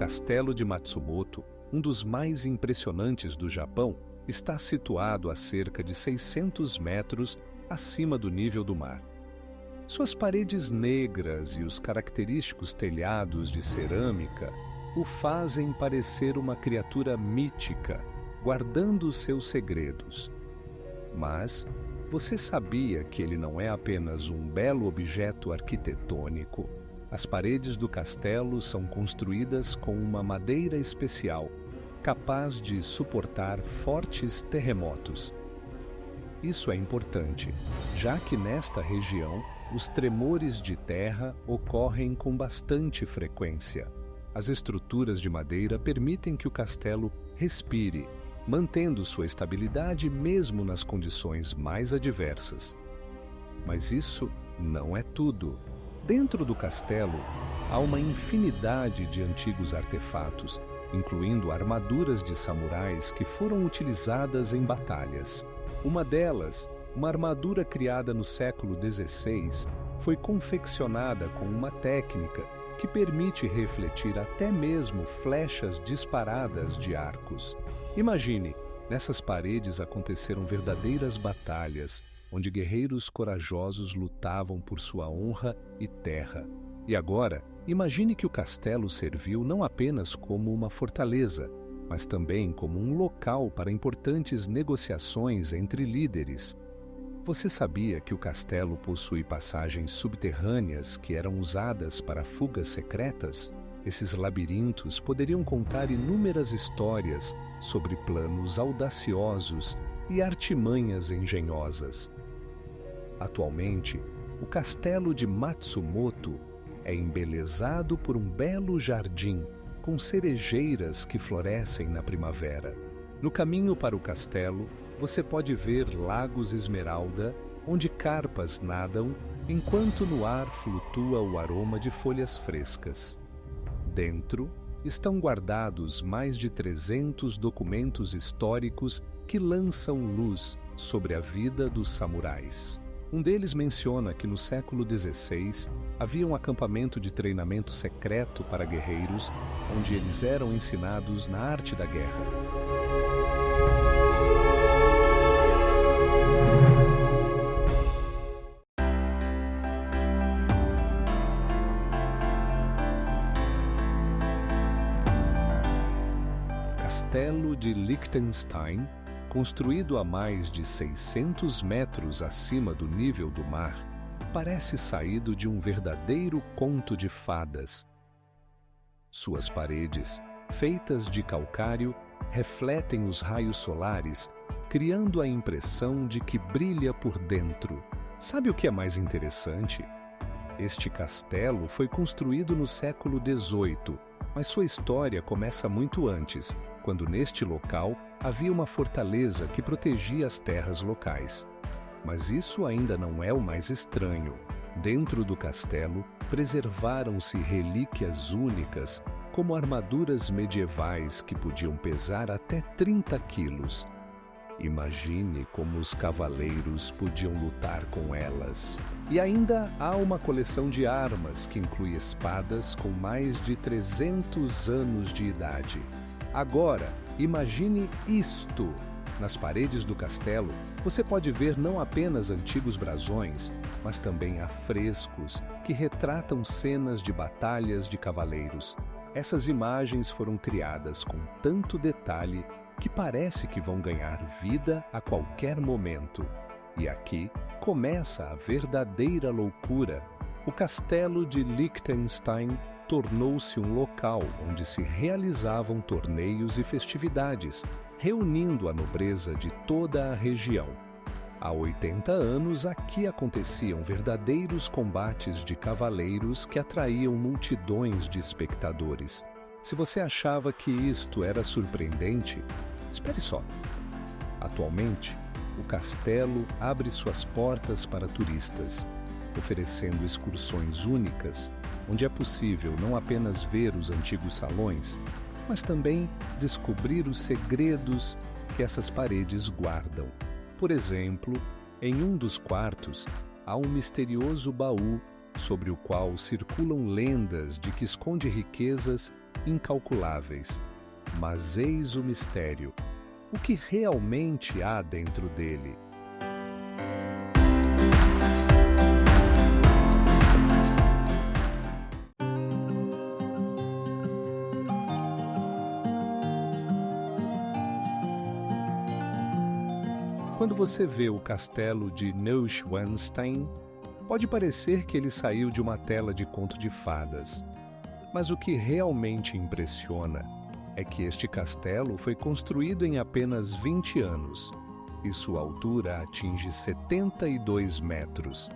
castelo de Matsumoto, um dos mais impressionantes do Japão, está situado a cerca de 600 metros acima do nível do mar. Suas paredes negras e os característicos telhados de cerâmica o fazem parecer uma criatura mítica, guardando seus segredos. Mas você sabia que ele não é apenas um belo objeto arquitetônico? As paredes do castelo são construídas com uma madeira especial, capaz de suportar fortes terremotos. Isso é importante, já que nesta região os tremores de terra ocorrem com bastante frequência. As estruturas de madeira permitem que o castelo respire, mantendo sua estabilidade mesmo nas condições mais adversas. Mas isso não é tudo. Dentro do castelo, há uma infinidade de antigos artefatos, incluindo armaduras de samurais que foram utilizadas em batalhas. Uma delas, uma armadura criada no século XVI, foi confeccionada com uma técnica que permite refletir até mesmo flechas disparadas de arcos. Imagine, nessas paredes aconteceram verdadeiras batalhas, onde guerreiros corajosos lutavam por sua honra e terra. E agora, imagine que o castelo serviu não apenas como uma fortaleza, mas também como um local para importantes negociações entre líderes. Você sabia que o castelo possui passagens subterrâneas que eram usadas para fugas secretas? Esses labirintos poderiam contar inúmeras histórias sobre planos audaciosos e artimanhas engenhosas. Atualmente, o castelo de Matsumoto é embelezado por um belo jardim com cerejeiras que florescem na primavera. No caminho para o castelo, você pode ver lagos esmeralda, onde carpas nadam, enquanto no ar flutua o aroma de folhas frescas. Dentro estão guardados mais de 300 documentos históricos que lançam luz sobre a vida dos samurais. Um deles menciona que no século XVI havia um acampamento de treinamento secreto para guerreiros, onde eles eram ensinados na arte da guerra. Castelo de Liechtenstein, construído a mais de 600 metros acima do nível do mar, parece saído de um verdadeiro conto de fadas. Suas paredes, feitas de calcário, refletem os raios solares, criando a impressão de que brilha por dentro. Sabe o que é mais interessante? Este castelo foi construído no século XVIII, mas sua história começa muito antes, quando neste local havia uma fortaleza que protegia as terras locais. Mas isso ainda não é o mais estranho. Dentro do castelo, preservaram-se relíquias únicas, como armaduras medievais que podiam pesar até 30 quilos. Imagine como os cavaleiros podiam lutar com elas. E ainda há uma coleção de armas que inclui espadas com mais de 300 anos de idade. Agora, imagine isto! Nas paredes do castelo, você pode ver não apenas antigos brasões, mas também afrescos que retratam cenas de batalhas de cavaleiros. Essas imagens foram criadas com tanto detalhe que parece que vão ganhar vida a qualquer momento. E aqui começa a verdadeira loucura. O castelo de Liechtenstein tornou-se um local onde se realizavam torneios e festividades, reunindo a nobreza de toda a região. Há 80 anos aqui aconteciam verdadeiros combates de cavaleiros que atraíam multidões de espectadores. Se você achava que isto era surpreendente, espere só. Atualmente, o castelo abre suas portas para turistas, oferecendo excursões únicas, onde é possível não apenas ver os antigos salões, mas também descobrir os segredos que essas paredes guardam. Por exemplo, em um dos quartos, há um misterioso baú sobre o qual circulam lendas de que esconde riquezas incalculáveis. Mas eis o mistério: o que realmente há dentro dele? Quando você vê o castelo de Neuschwanstein, pode parecer que ele saiu de uma tela de conto de fadas. Mas o que realmente impressiona é que este castelo foi construído em apenas 20 anos e sua altura atinge 72 metros.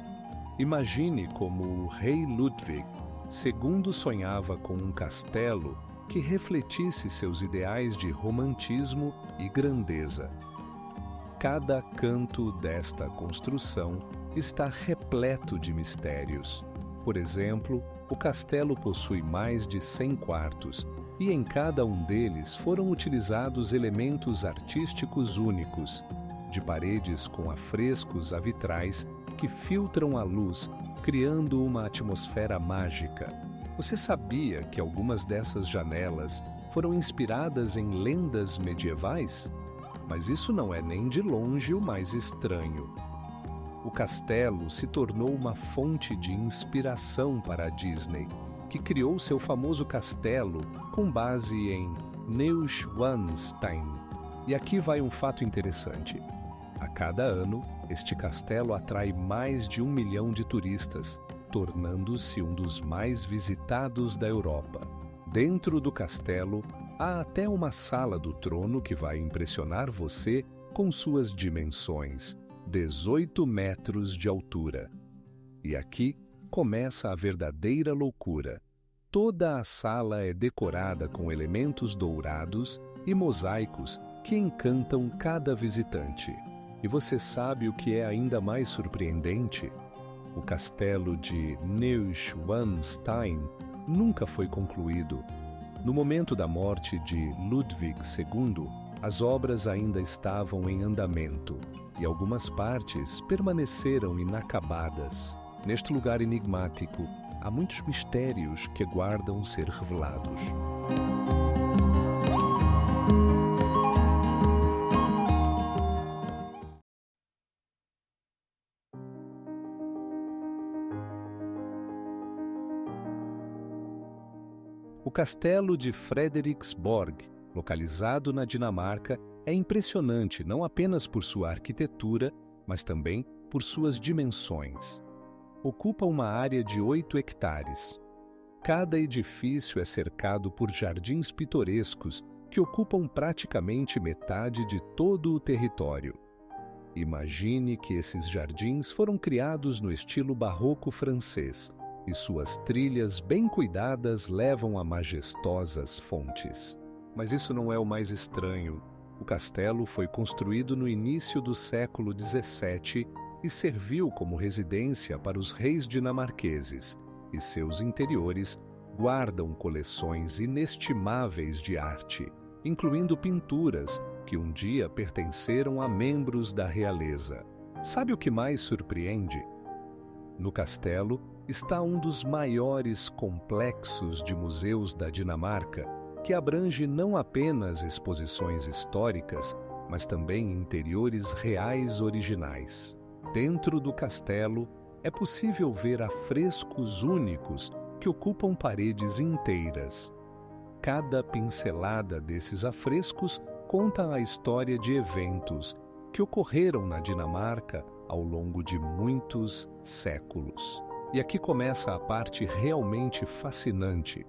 Imagine como o rei Ludwig II sonhava com um castelo que refletisse seus ideais de romantismo e grandeza. Cada canto desta construção está repleto de mistérios. Por exemplo, o castelo possui mais de 100 quartos e em cada um deles foram utilizados elementos artísticos únicos, de paredes com afrescos a vitrais que filtram a luz, criando uma atmosfera mágica. Você sabia que algumas dessas janelas foram inspiradas em lendas medievais? Mas isso não é nem de longe o mais estranho. O castelo se tornou uma fonte de inspiração para a Disney, que criou seu famoso castelo com base em Neuschwanstein. E aqui vai um fato interessante. A cada ano, este castelo atrai mais de 1 milhão de turistas, tornando-se um dos mais visitados da Europa. Dentro do castelo, há até uma sala do trono que vai impressionar você com suas dimensões, 18 metros de altura. E aqui começa a verdadeira loucura. Toda a sala é decorada com elementos dourados e mosaicos que encantam cada visitante. E você sabe o que é ainda mais surpreendente? O castelo de Neuschwanstein nunca foi concluído. No momento da morte de Ludwig II, as obras ainda estavam em andamento e algumas partes permaneceram inacabadas. Neste lugar enigmático, há muitos mistérios que aguardam ser revelados. O castelo de Frederiksborg, localizado na Dinamarca, é impressionante não apenas por sua arquitetura, mas também por suas dimensões. Ocupa uma área de 8 hectares. Cada edifício é cercado por jardins pitorescos que ocupam praticamente metade de todo o território. Imagine que esses jardins foram criados no estilo barroco francês, e suas trilhas bem cuidadas levam a majestosas fontes. Mas isso não é o mais estranho. O castelo foi construído no início do século XVII e serviu como residência para os reis dinamarqueses, e seus interiores guardam coleções inestimáveis de arte, incluindo pinturas que um dia pertenceram a membros da realeza. Sabe o que mais surpreende? No castelo está um dos maiores complexos de museus da Dinamarca, que abrange não apenas exposições históricas, mas também interiores reais originais. Dentro do castelo, é possível ver afrescos únicos que ocupam paredes inteiras. Cada pincelada desses afrescos conta a história de eventos que ocorreram na Dinamarca ao longo de muitos séculos. E aqui começa a parte realmente fascinante.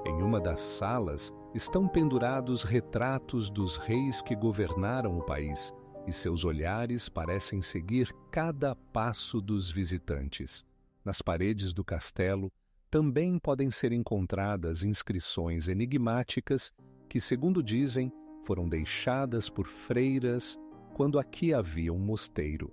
Em uma das salas estão pendurados retratos dos reis que governaram o país, e seus olhares parecem seguir cada passo dos visitantes. Nas paredes do castelo também podem ser encontradas inscrições enigmáticas que, segundo dizem, foram deixadas por freiras quando aqui havia um mosteiro.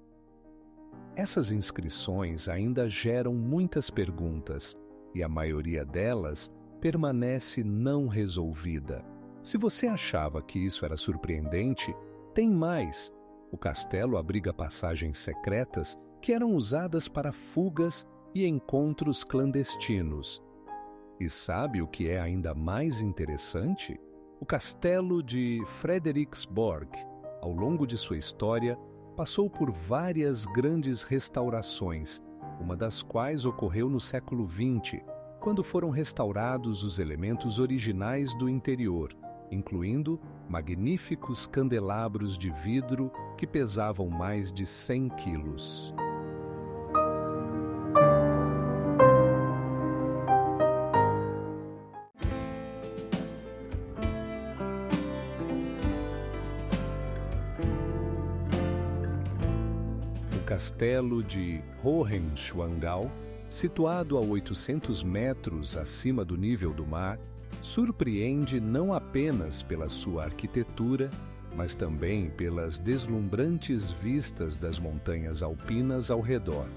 Essas inscrições ainda geram muitas perguntas, e a maioria delas permanece não resolvida. Se você achava que isso era surpreendente, tem mais. O castelo abriga passagens secretas que eram usadas para fugas e encontros clandestinos. E sabe o que é ainda mais interessante? O castelo de Frederiksborg, ao longo de sua história, passou por várias grandes restaurações, uma das quais ocorreu no século XX, quando foram restaurados os elementos originais do interior, incluindo magníficos candelabros de vidro que pesavam mais de 100 quilos. O castelo de Hohenschwangau, situado a 800 metros acima do nível do mar, surpreende não apenas pela sua arquitetura, mas também pelas deslumbrantes vistas das montanhas alpinas ao redor.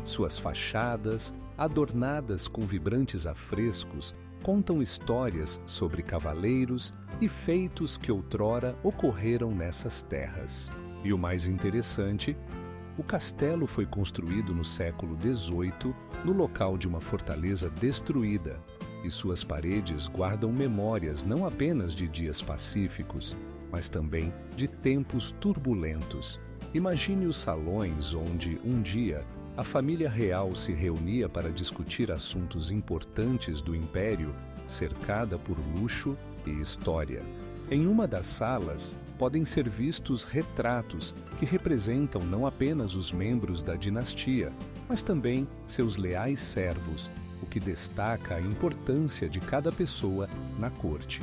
Suas fachadas, adornadas com vibrantes afrescos, contam histórias sobre cavaleiros e feitos que outrora ocorreram nessas terras. E o mais interessante, o castelo foi construído no século XVIII, no local de uma fortaleza destruída, e suas paredes guardam memórias não apenas de dias pacíficos, mas também de tempos turbulentos. Imagine os salões onde, um dia, a família real se reunia para discutir assuntos importantes do império, cercada por luxo e história. Em uma das salas, podem ser vistos retratos que representam não apenas os membros da dinastia, mas também seus leais servos, o que destaca a importância de cada pessoa na corte.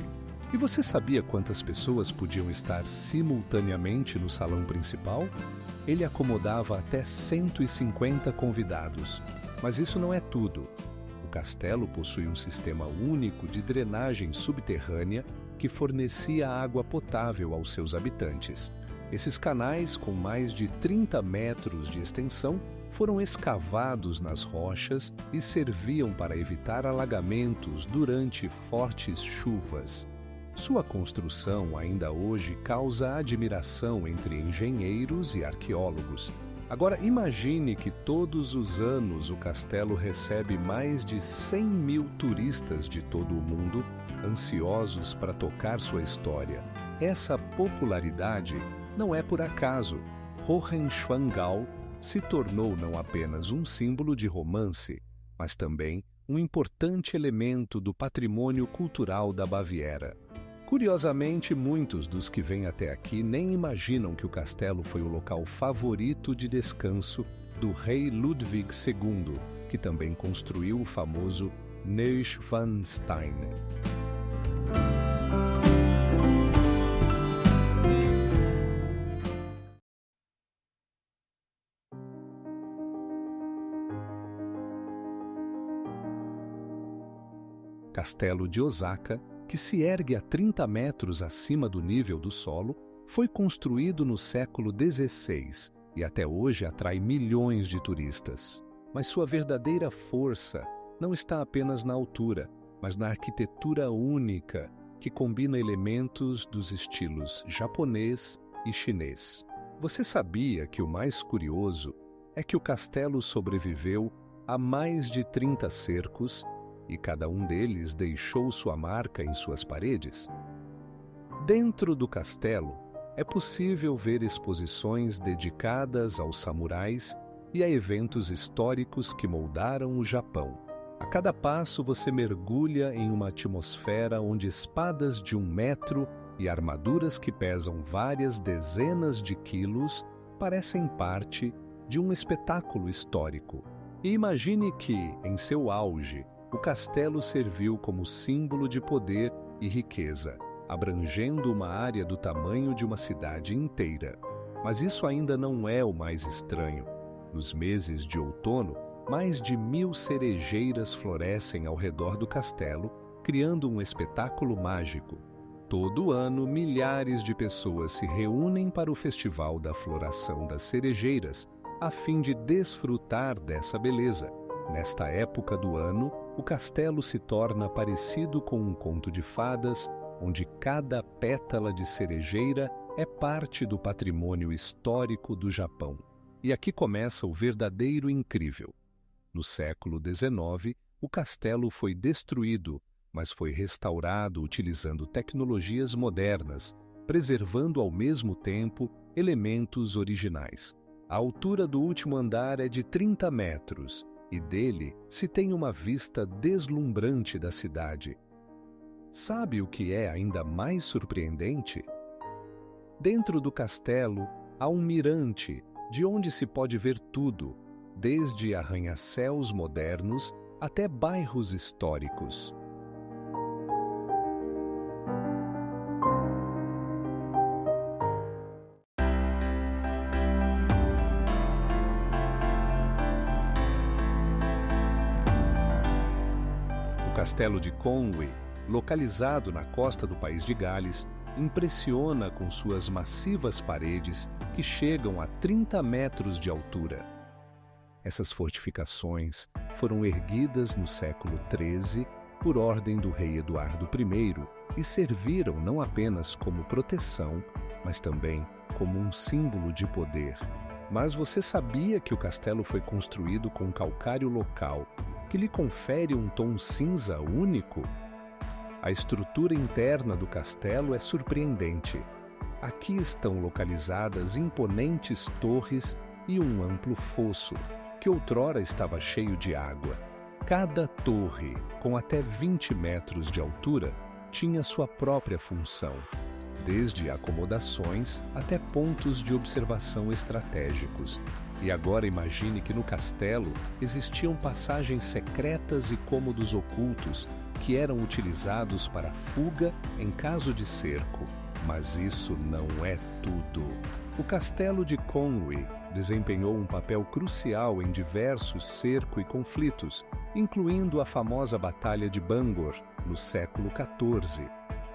E você sabia quantas pessoas podiam estar simultaneamente no salão principal? Ele acomodava até 150 convidados. Mas isso não é tudo. O castelo possui um sistema único de drenagem subterrânea que fornecia água potável aos seus habitantes. Esses canais, com mais de 30 metros de extensão, foram escavados nas rochas e serviam para evitar alagamentos durante fortes chuvas. Sua construção ainda hoje causa admiração entre engenheiros e arqueólogos. Agora imagine que todos os anos o castelo recebe mais de 100 mil turistas de todo o mundo, ansiosos para tocar sua história. Essa popularidade não é por acaso. Hohenschwangau se tornou não apenas um símbolo de romance, mas também um importante elemento do patrimônio cultural da Baviera. Curiosamente, muitos dos que vêm até aqui nem imaginam que o castelo foi o local favorito de descanso do rei Ludwig II, que também construiu o famoso Neuschwanstein. Castelo de Osaka, que se ergue a 30 metros acima do nível do solo, foi construído no século XVI e até hoje atrai milhões de turistas. Mas sua verdadeira força não está apenas na altura, mas na arquitetura única que combina elementos dos estilos japonês e chinês. Você sabia que o mais curioso é que o castelo sobreviveu a mais de 30 cercos e cada um deles deixou sua marca em suas paredes? Dentro do castelo, é possível ver exposições dedicadas aos samurais e a eventos históricos que moldaram o Japão. A cada passo você mergulha em uma atmosfera onde espadas de 1 metro e armaduras que pesam várias dezenas de quilos parecem parte de um espetáculo histórico. E imagine que, em seu auge, o castelo serviu como símbolo de poder e riqueza, abrangendo uma área do tamanho de uma cidade inteira. Mas isso ainda não é o mais estranho. Nos meses de outono, mais de 1000 cerejeiras florescem ao redor do castelo, criando um espetáculo mágico. Todo ano, milhares de pessoas se reúnem para o Festival da Floração das Cerejeiras, a fim de desfrutar dessa beleza. Nesta época do ano, o castelo se torna parecido com um conto de fadas, onde cada pétala de cerejeira é parte do patrimônio histórico do Japão. E aqui começa o verdadeiro incrível. No século XIX, o castelo foi destruído, mas foi restaurado utilizando tecnologias modernas, preservando ao mesmo tempo elementos originais. A altura do último andar é de 30 metros e dele se tem uma vista deslumbrante da cidade. Sabe o que é ainda mais surpreendente? Dentro do castelo há um mirante de onde se pode ver tudo, desde arranha-céus modernos até bairros históricos. O castelo de Conwy, localizado na costa do país de Gales, impressiona com suas massivas paredes que chegam a 30 metros de altura. Essas fortificações foram erguidas no século XIII por ordem do rei Eduardo I e serviram não apenas como proteção, mas também como um símbolo de poder. Mas você sabia que o castelo foi construído com calcário local, que lhe confere um tom cinza único? A estrutura interna do castelo é surpreendente. Aqui estão localizadas imponentes torres e um amplo fosso, que outrora estava cheio de água. Cada torre, com até 20 metros de altura, tinha sua própria função, desde acomodações até pontos de observação estratégicos. E agora imagine que no castelo existiam passagens secretas e cômodos ocultos que eram utilizados para fuga em caso de cerco. Mas isso não é tudo. O castelo de Conwy desempenhou um papel crucial em diversos cercos e conflitos, incluindo a famosa Batalha de Bangor, no século XIV.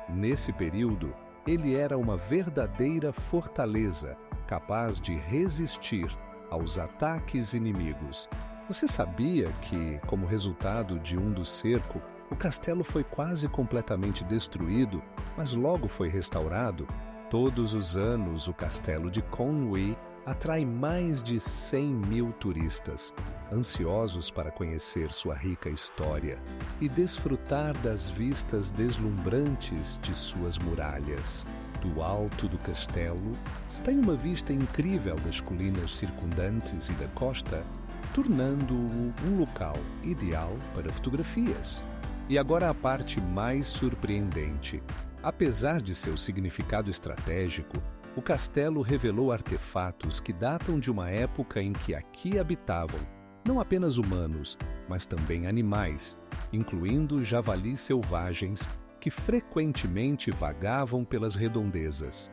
Nesse período, ele era uma verdadeira fortaleza, capaz de resistir aos ataques inimigos. Você sabia que, como resultado de um dos cercos, o castelo foi quase completamente destruído, mas logo foi restaurado? Todos os anos, o castelo de Conwy atrai mais de 100 mil turistas, ansiosos para conhecer sua rica história e desfrutar das vistas deslumbrantes de suas muralhas. Do alto do castelo, se tem uma vista incrível das colinas circundantes e da costa, tornando-o um local ideal para fotografias. E agora a parte mais surpreendente. Apesar de seu significado estratégico, o castelo revelou artefatos que datam de uma época em que aqui habitavam não apenas humanos, mas também animais, incluindo javalis selvagens que frequentemente vagavam pelas redondezas.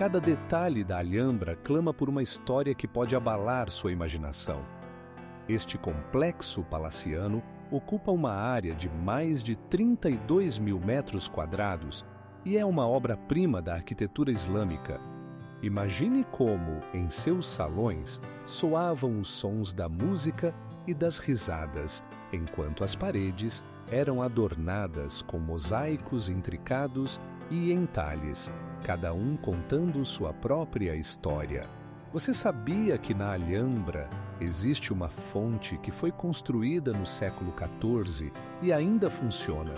Cada detalhe da Alhambra clama por uma história que pode abalar sua imaginação. Este complexo palaciano ocupa uma área de mais de 32 mil metros quadrados e é uma obra-prima da arquitetura islâmica. Imagine como, em seus salões, soavam os sons da música e das risadas, enquanto as paredes eram adornadas com mosaicos intricados e entalhes, cada um contando sua própria história. Você sabia que na Alhambra existe uma fonte que foi construída no século XIV e ainda funciona?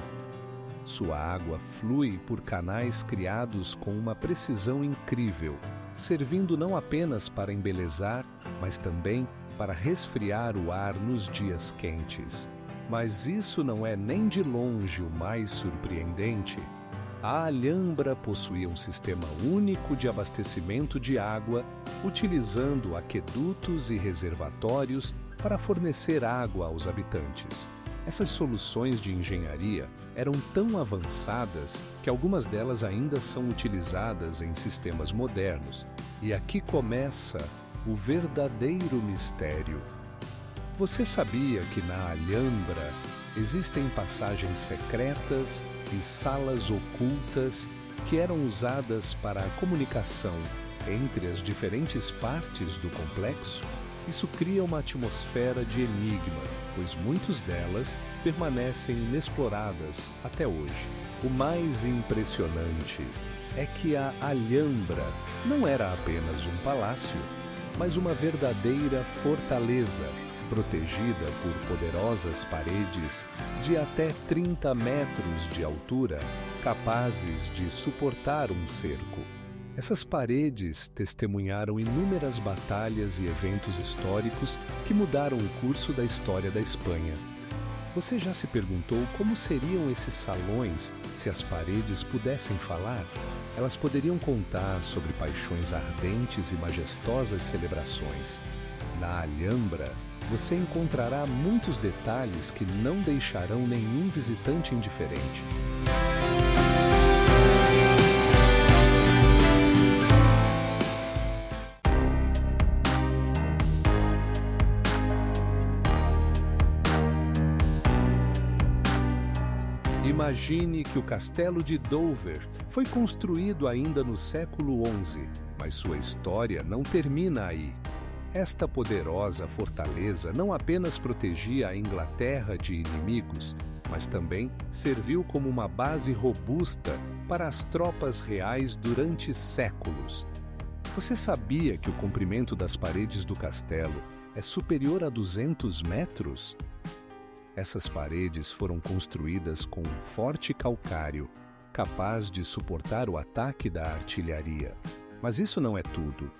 Sua água flui por canais criados com uma precisão incrível, servindo não apenas para embelezar, mas também para resfriar o ar nos dias quentes. Mas isso não é nem de longe o mais surpreendente. A Alhambra possuía um sistema único de abastecimento de água, utilizando aquedutos e reservatórios para fornecer água aos habitantes. Essas soluções de engenharia eram tão avançadas que algumas delas ainda são utilizadas em sistemas modernos. E aqui começa o verdadeiro mistério. Você sabia que na Alhambra existem passagens secretas e salas ocultas que eram usadas para a comunicação entre as diferentes partes do complexo? Isso cria uma atmosfera de enigma, pois muitas delas permanecem inexploradas até hoje. O mais impressionante é que a Alhambra não era apenas um palácio, mas uma verdadeira fortaleza, protegida por poderosas paredes de até 30 metros de altura, capazes de suportar um cerco. Essas paredes testemunharam inúmeras batalhas e eventos históricos que mudaram o curso da história da Espanha. Você já se perguntou como seriam esses salões se as paredes pudessem falar? Elas poderiam contar sobre paixões ardentes e majestosas celebrações. Na Alhambra, você encontrará muitos detalhes que não deixarão nenhum visitante indiferente. Imagine que o Castelo de Dover foi construído ainda no século XI, mas sua história não termina aí. Esta poderosa fortaleza não apenas protegia a Inglaterra de inimigos, mas também serviu como uma base robusta para as tropas reais durante séculos. Você sabia que o comprimento das paredes do castelo é superior a 200 metros? Essas paredes foram construídas com um forte calcário, capaz de suportar o ataque da artilharia. Mas isso não é tudo.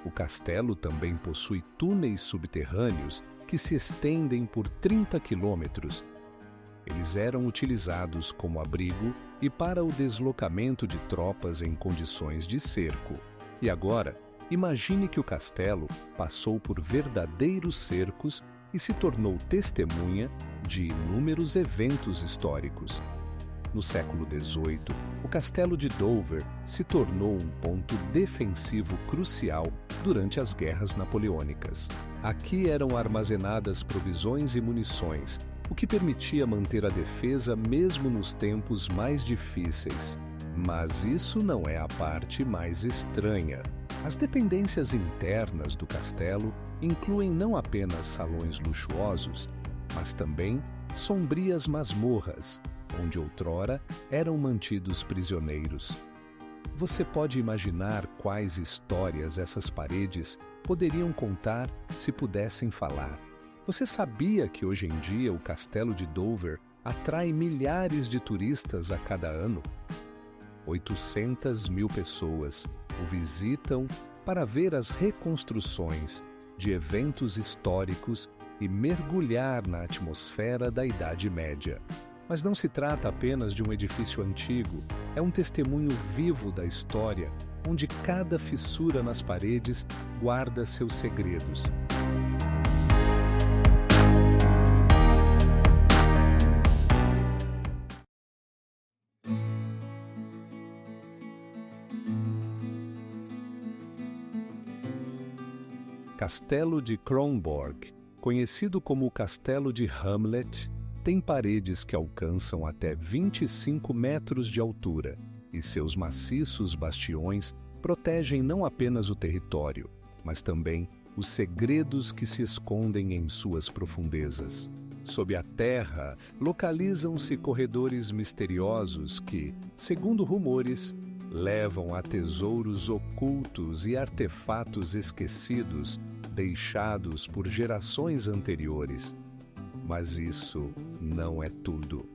O castelo também possui túneis subterrâneos que se estendem por 30 quilômetros. Eles eram utilizados como abrigo e para o deslocamento de tropas em condições de cerco. E agora, imagine que o castelo passou por verdadeiros cercos e se tornou testemunha de inúmeros eventos históricos. No século XVIII, o Castelo de Dover se tornou um ponto defensivo crucial durante as guerras napoleônicas. Aqui eram armazenadas provisões e munições, o que permitia manter a defesa mesmo nos tempos mais difíceis. Mas isso não é a parte mais estranha. As dependências internas do castelo incluem não apenas salões luxuosos, mas também sombrias masmorras, onde outrora eram mantidos prisioneiros. Você pode imaginar quais histórias essas paredes poderiam contar se pudessem falar. Você sabia que hoje em dia o Castelo de Dover atrai milhares de turistas a cada ano? 800 mil pessoas o visitam para ver as reconstruções de eventos históricos e mergulhar na atmosfera da Idade Média. Mas não se trata apenas de um edifício antigo, é um testemunho vivo da história, onde cada fissura nas paredes guarda seus segredos. Castelo de Kronborg, conhecido como o Castelo de Hamlet, tem paredes que alcançam até 25 metros de altura, e seus maciços bastiões protegem não apenas o território, mas também os segredos que se escondem em suas profundezas. Sob a terra, localizam-se corredores misteriosos que, segundo rumores, levam a tesouros ocultos e artefatos esquecidos deixados por gerações anteriores. Mas isso não é tudo.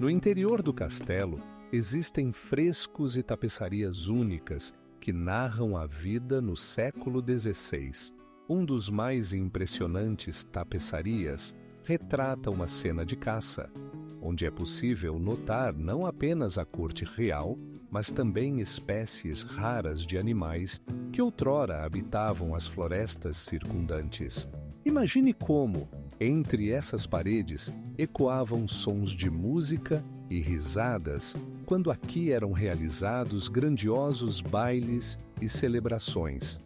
No interior do castelo, existem frescos e tapeçarias únicas que narram a vida no século XVI. Um dos mais impressionantes tapeçarias retrata uma cena de caça, onde é possível notar não apenas a corte real, mas também espécies raras de animais que outrora habitavam as florestas circundantes. Imagine como, entre essas paredes, ecoavam sons de música e risadas quando aqui eram realizados grandiosos bailes e celebrações.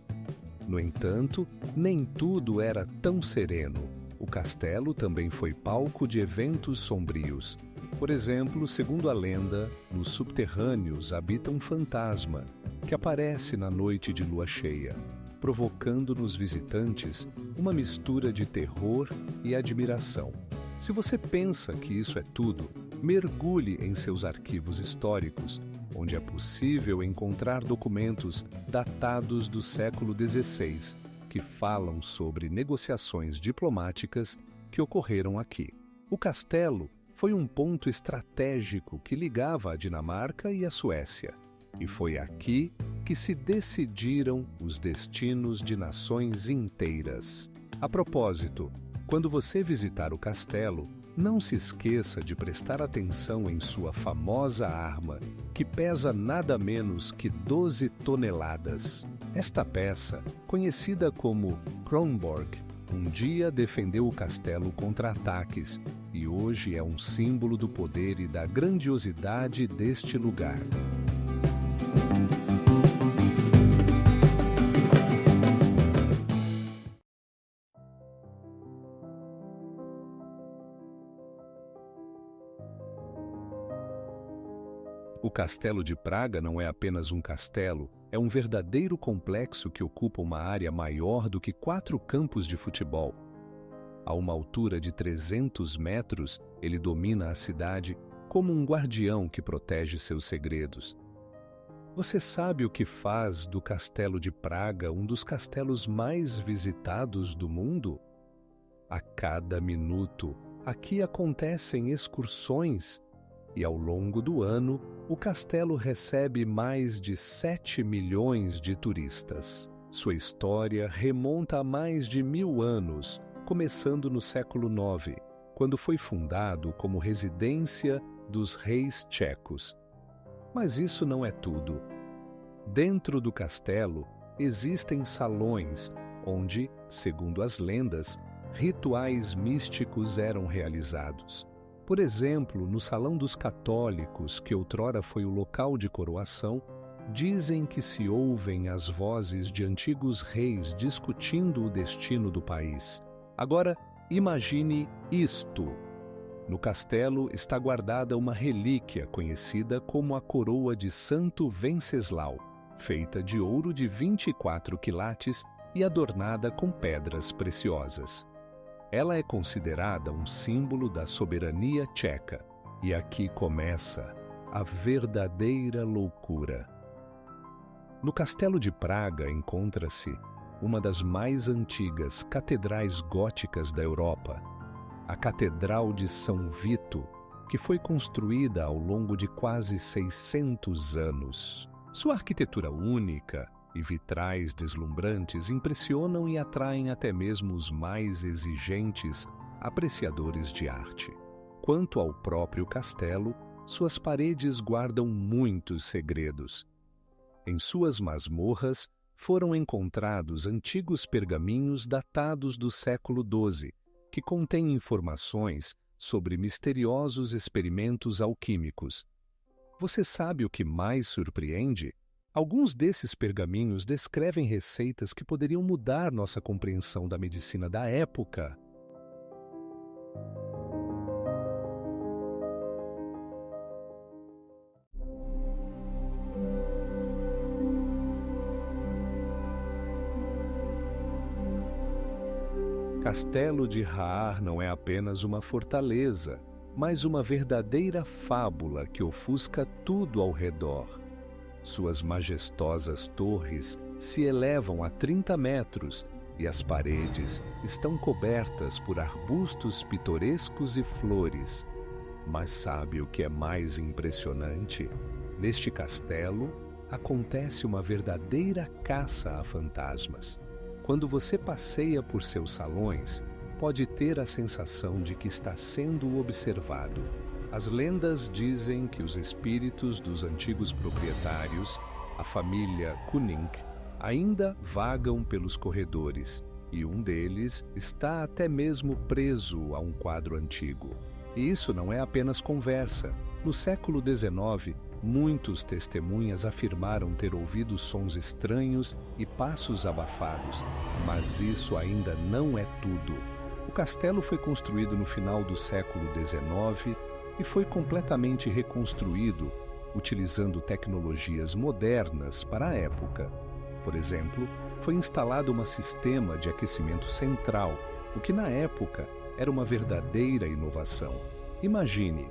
No entanto, nem tudo era tão sereno. O castelo também foi palco de eventos sombrios. Por exemplo, segundo a lenda, nos subterrâneos habita um fantasma que aparece na noite de lua cheia. provocando nos visitantes uma mistura de terror e admiração. Se você pensa que isso é tudo, mergulhe em seus arquivos históricos, onde é possível encontrar documentos datados do século XVI, que falam sobre negociações diplomáticas que ocorreram aqui. O castelo foi um ponto estratégico que ligava a Dinamarca e a Suécia, e foi aqui que se decidiram os destinos de nações inteiras. A propósito, quando você visitar o castelo, não se esqueça de prestar atenção em sua famosa arma, que pesa nada menos que 12 toneladas. Esta peça, conhecida como Kronborg, um dia defendeu o castelo contra ataques e hoje é um símbolo do poder e da grandiosidade deste lugar. O Castelo de Praga não é apenas um castelo, é um verdadeiro complexo que ocupa uma área maior do que 4 campos de futebol. A uma altura de 300 metros, ele domina a cidade como um guardião que protege seus segredos. Você sabe o que faz do Castelo de Praga um dos castelos mais visitados do mundo? A cada minuto, aqui acontecem excursões e, ao longo do ano, o castelo recebe mais de 7 milhões de turistas. Sua história remonta a mais de 1000 anos, começando no século IX, quando foi fundado como residência dos reis tchecos. Mas isso não é tudo. Dentro do castelo existem salões onde, segundo as lendas, rituais místicos eram realizados. Por exemplo, no Salão dos Católicos, que outrora foi o local de coroação, dizem que se ouvem as vozes de antigos reis discutindo o destino do país. Agora, imagine isto. No castelo está guardada uma relíquia conhecida como a coroa de Santo Venceslau, feita de ouro de 24 quilates e adornada com pedras preciosas. Ela é considerada um símbolo da soberania tcheca. E aqui começa a verdadeira loucura. No Castelo de Praga encontra-se uma das mais antigas catedrais góticas da Europa, a Catedral de São Vito, que foi construída ao longo de quase 600 anos. Sua arquitetura única e vitrais deslumbrantes impressionam e atraem até mesmo os mais exigentes apreciadores de arte. Quanto ao próprio castelo, suas paredes guardam muitos segredos. Em suas masmorras foram encontrados antigos pergaminhos datados do século XII, que contêm informações sobre misteriosos experimentos alquímicos. Você sabe o que mais surpreende? Alguns desses pergaminhos descrevem receitas que poderiam mudar nossa compreensão da medicina da época. Castelo de Haar não é apenas uma fortaleza, mas uma verdadeira fábula que ofusca tudo ao redor. Suas majestosas torres se elevam a 30 metros e as paredes estão cobertas por arbustos pitorescos e flores. Mas sabe o que é mais impressionante? Neste castelo acontece uma verdadeira caça a fantasmas. Quando você passeia por seus salões, pode ter a sensação de que está sendo observado. As lendas dizem que os espíritos dos antigos proprietários, a família Kunink, ainda vagam pelos corredores, e um deles está até mesmo preso a um quadro antigo. E isso não é apenas conversa. No século XIX, muitos testemunhas afirmaram ter ouvido sons estranhos e passos abafados, mas isso ainda não é tudo. O castelo foi construído no final do século XIX e foi completamente reconstruído, utilizando tecnologias modernas para a época. Por exemplo, foi instalado um sistema de aquecimento central, o que na época era uma verdadeira inovação. Imagine,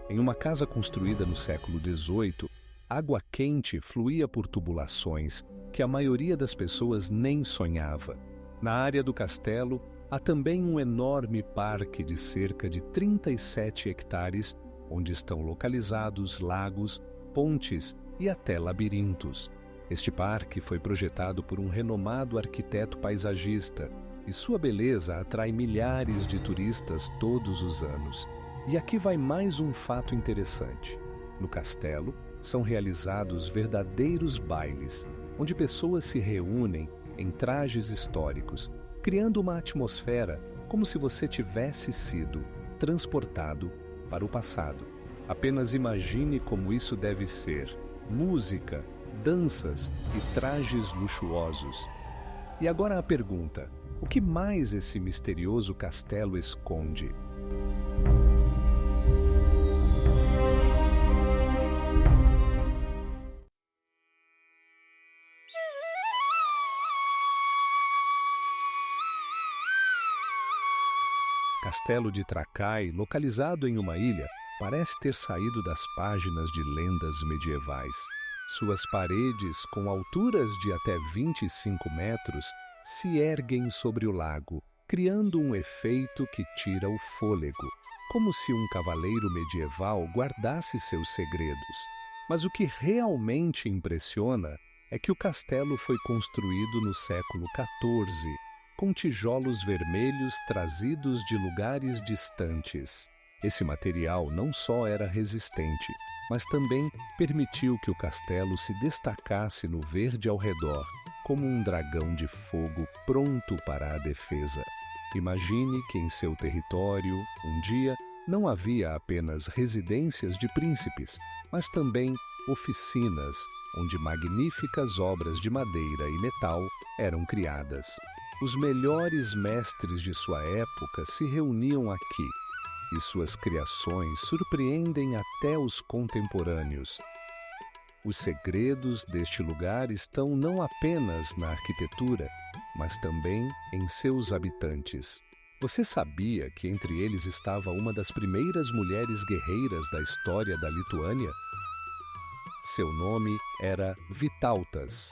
em uma casa construída no século XVIII, água quente fluía por tubulações que a maioria das pessoas nem sonhava. Na área do castelo, há também um enorme parque de cerca de 37 hectares, onde estão localizados lagos, pontes e até labirintos. Este parque foi projetado por um renomado arquiteto paisagista e sua beleza atrai milhares de turistas todos os anos. E aqui vai mais um fato interessante. No castelo, são realizados verdadeiros bailes, onde pessoas se reúnem em trajes históricos, criando uma atmosfera como se você tivesse sido transportado para o passado. Apenas imagine como isso deve ser: música, danças e trajes luxuosos. E agora a pergunta: o que mais esse misterioso castelo esconde? Castelo de Tracai, localizado em uma ilha, parece ter saído das páginas de lendas medievais. Suas paredes, com alturas de até 25 metros, se erguem sobre o lago, criando um efeito que tira o fôlego, como se um cavaleiro medieval guardasse seus segredos. Mas o que realmente impressiona é que o castelo foi construído no século XIV, com tijolos vermelhos trazidos de lugares distantes. Esse material não só era resistente, mas também permitiu que o castelo se destacasse no verde ao redor, como um dragão de fogo pronto para a defesa. Imagine que em seu território, um dia, não havia apenas residências de príncipes, mas também oficinas, onde magníficas obras de madeira e metal eram criadas. Os melhores mestres de sua época se reuniam aqui, e suas criações surpreendem até os contemporâneos. Os segredos deste lugar estão não apenas na arquitetura, mas também em seus habitantes. Você sabia que entre eles estava uma das primeiras mulheres guerreiras da história da Lituânia? Seu nome era Vytautas,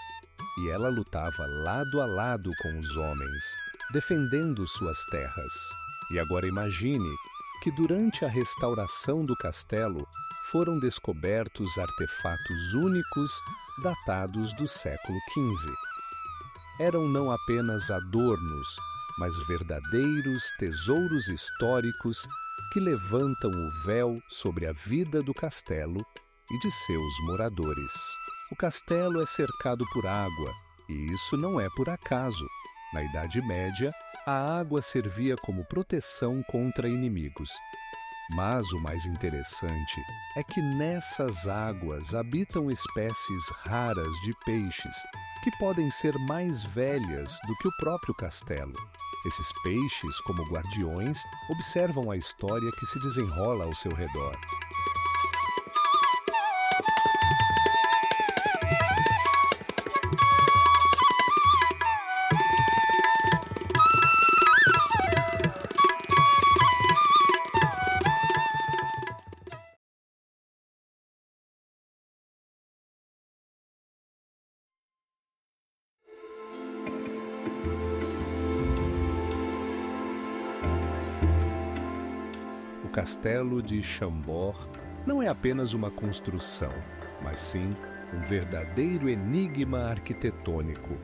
e ela lutava lado a lado com os homens, defendendo suas terras. E agora imagine que durante a restauração do castelo foram descobertos artefatos únicos datados do século XV. Eram não apenas adornos, mas verdadeiros tesouros históricos que levantam o véu sobre a vida do castelo e de seus moradores. O castelo é cercado por água, e isso não é por acaso. Na Idade Média, a água servia como proteção contra inimigos. Mas o mais interessante é que nessas águas habitam espécies raras de peixes, que podem ser mais velhas do que o próprio castelo. Esses peixes, como guardiões, observam a história que se desenrola ao seu redor. O castelo de Chambord não é apenas uma construção, mas sim um verdadeiro enigma arquitetônico.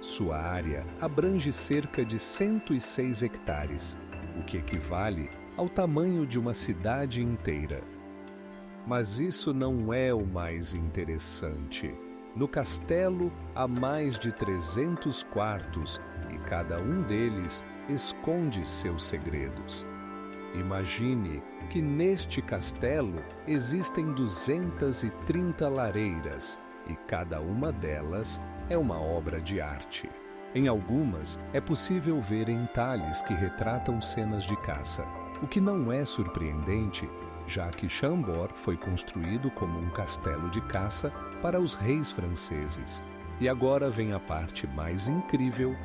Sua área abrange cerca de 106 hectares, o que equivale ao tamanho de uma cidade inteira. Mas isso não é o mais interessante. No castelo há mais de 300 quartos e cada um deles esconde seus segredos. Imagine que neste castelo existem 230 lareiras e cada uma delas é uma obra de arte. Em algumas é possível ver entalhes que retratam cenas de caça, o que não é surpreendente, já que Chambord foi construído como um castelo de caça para os reis franceses. E agora vem a parte mais incrível.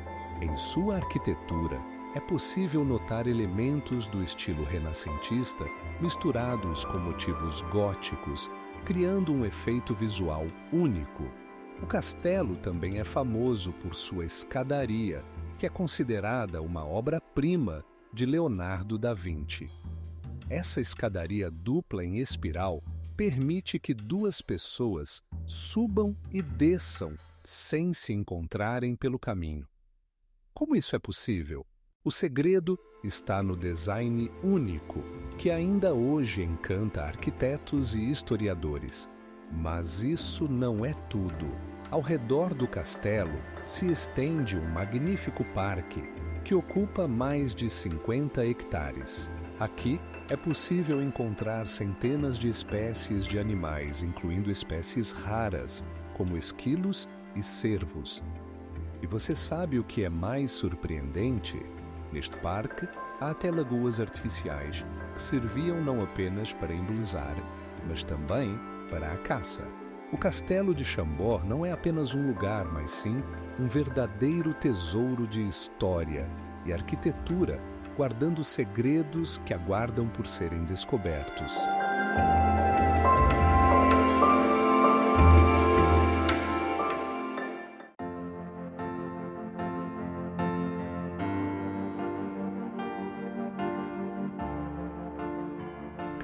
Em sua arquitetura, é possível notar elementos do estilo renascentista misturados com motivos góticos, criando um efeito visual único. O castelo também é famoso por sua escadaria, que é considerada uma obra-prima de Leonardo da Vinci. Essa escadaria dupla em espiral permite que duas pessoas subam e desçam sem se encontrarem pelo caminho. Como isso é possível? O segredo está no design único, que ainda hoje encanta arquitetos e historiadores. Mas isso não é tudo. Ao redor do castelo se estende um magnífico parque, que ocupa mais de 50 hectares. Aqui é possível encontrar centenas de espécies de animais, incluindo espécies raras, como esquilos e cervos. E você sabe o que é mais surpreendente? Neste parque, há até lagoas artificiais, que serviam não apenas para embelezar, mas também para a caça. O Castelo de Chambord não é apenas um lugar, mas sim um verdadeiro tesouro de história e arquitetura, guardando segredos que aguardam por serem descobertos.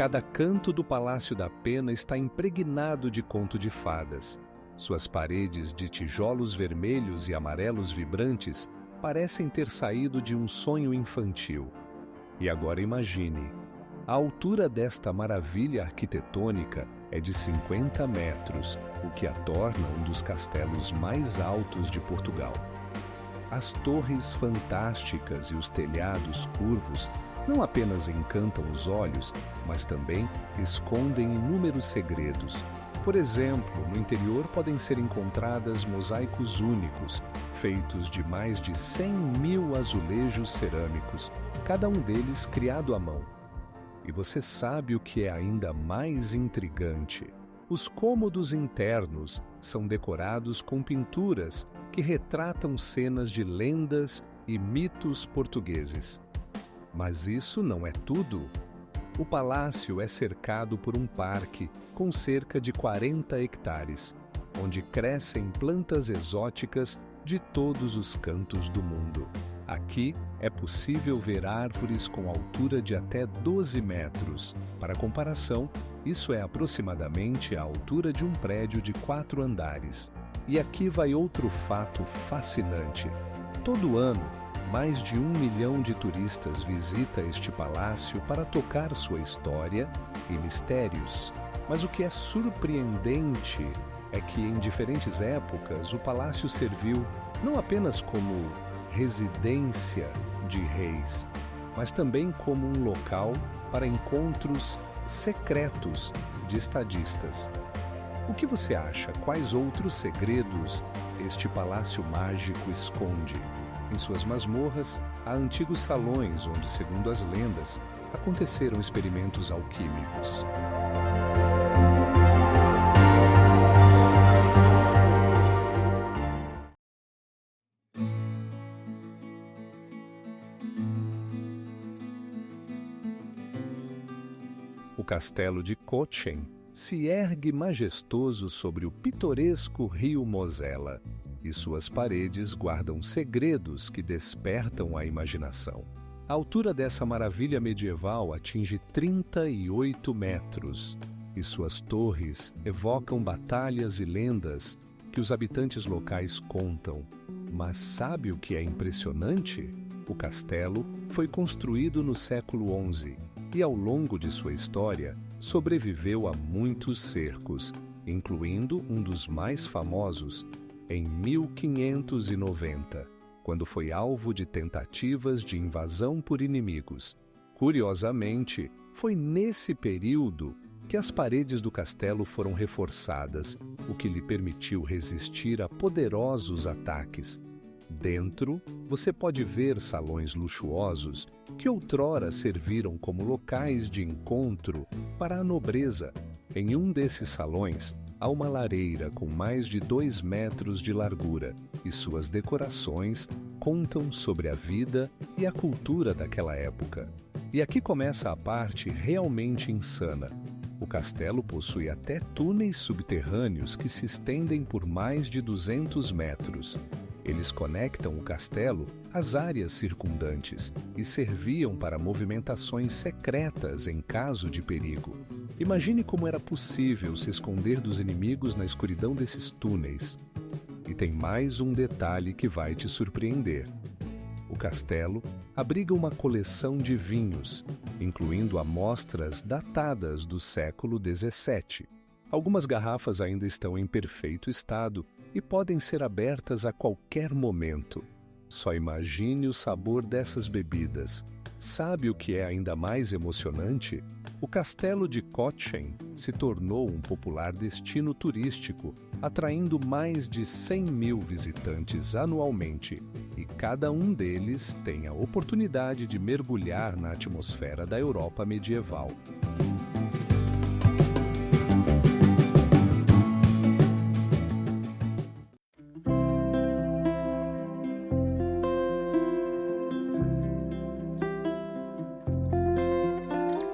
Cada canto do Palácio da Pena está impregnado de conto de fadas. Suas paredes de tijolos vermelhos e amarelos vibrantes parecem ter saído de um sonho infantil. E agora imagine, a altura desta maravilha arquitetônica é de 50 metros, o que a torna um dos castelos mais altos de Portugal. As torres fantásticas e os telhados curvos não apenas encantam os olhos, mas também escondem inúmeros segredos. Por exemplo, no interior podem ser encontradas mosaicos únicos, feitos de mais de 100.000 azulejos cerâmicos, cada um deles criado à mão. E você sabe o que é ainda mais intrigante? Os cômodos internos são decorados com pinturas que retratam cenas de lendas e mitos portugueses. Mas isso não é tudo. O palácio é cercado por um parque com cerca de 40 hectares, onde crescem plantas exóticas de todos os cantos do mundo. Aqui é possível ver árvores com altura de até 12 metros. Para comparação, isso é aproximadamente a altura de um prédio de 4 andares. E aqui vai outro fato fascinante. Todo ano, mais de 1 milhão de turistas visita este palácio para tocar sua história e mistérios. Mas o que é surpreendente é que, em diferentes épocas, o palácio serviu não apenas como residência de reis, mas também como um local para encontros secretos de estadistas. O que você acha? Quais outros segredos este palácio mágico esconde? Em suas masmorras, há antigos salões onde, segundo as lendas, aconteceram experimentos alquímicos. O castelo de Cochem se ergue majestoso sobre o pitoresco rio Mosela, e suas paredes guardam segredos que despertam a imaginação. A altura dessa maravilha medieval atinge 38 metros, e suas torres evocam batalhas e lendas que os habitantes locais contam. Mas sabe o que é impressionante? O castelo foi construído no século XI e, ao longo de sua história, sobreviveu a muitos cercos, incluindo um dos mais famosos, em 1590, quando foi alvo de tentativas de invasão por inimigos. Curiosamente, foi nesse período que as paredes do castelo foram reforçadas, o que lhe permitiu resistir a poderosos ataques. Dentro, você pode ver salões luxuosos que outrora serviram como locais de encontro para a nobreza. Em um desses salões, há uma lareira com mais de 2 metros de largura e suas decorações contam sobre a vida e a cultura daquela época. E aqui começa a parte realmente insana. O castelo possui até túneis subterrâneos que se estendem por mais de 200 metros. Eles conectam o castelo às áreas circundantes e serviam para movimentações secretas em caso de perigo. Imagine como era possível se esconder dos inimigos na escuridão desses túneis. E tem mais um detalhe que vai te surpreender. O castelo abriga uma coleção de vinhos, incluindo amostras datadas do século XVII. Algumas garrafas ainda estão em perfeito estado e podem ser abertas a qualquer momento. Só imagine o sabor dessas bebidas. Sabe o que é ainda mais emocionante? O castelo de Cochem se tornou um popular destino turístico, atraindo mais de 100 mil visitantes anualmente, e cada um deles tem a oportunidade de mergulhar na atmosfera da Europa medieval.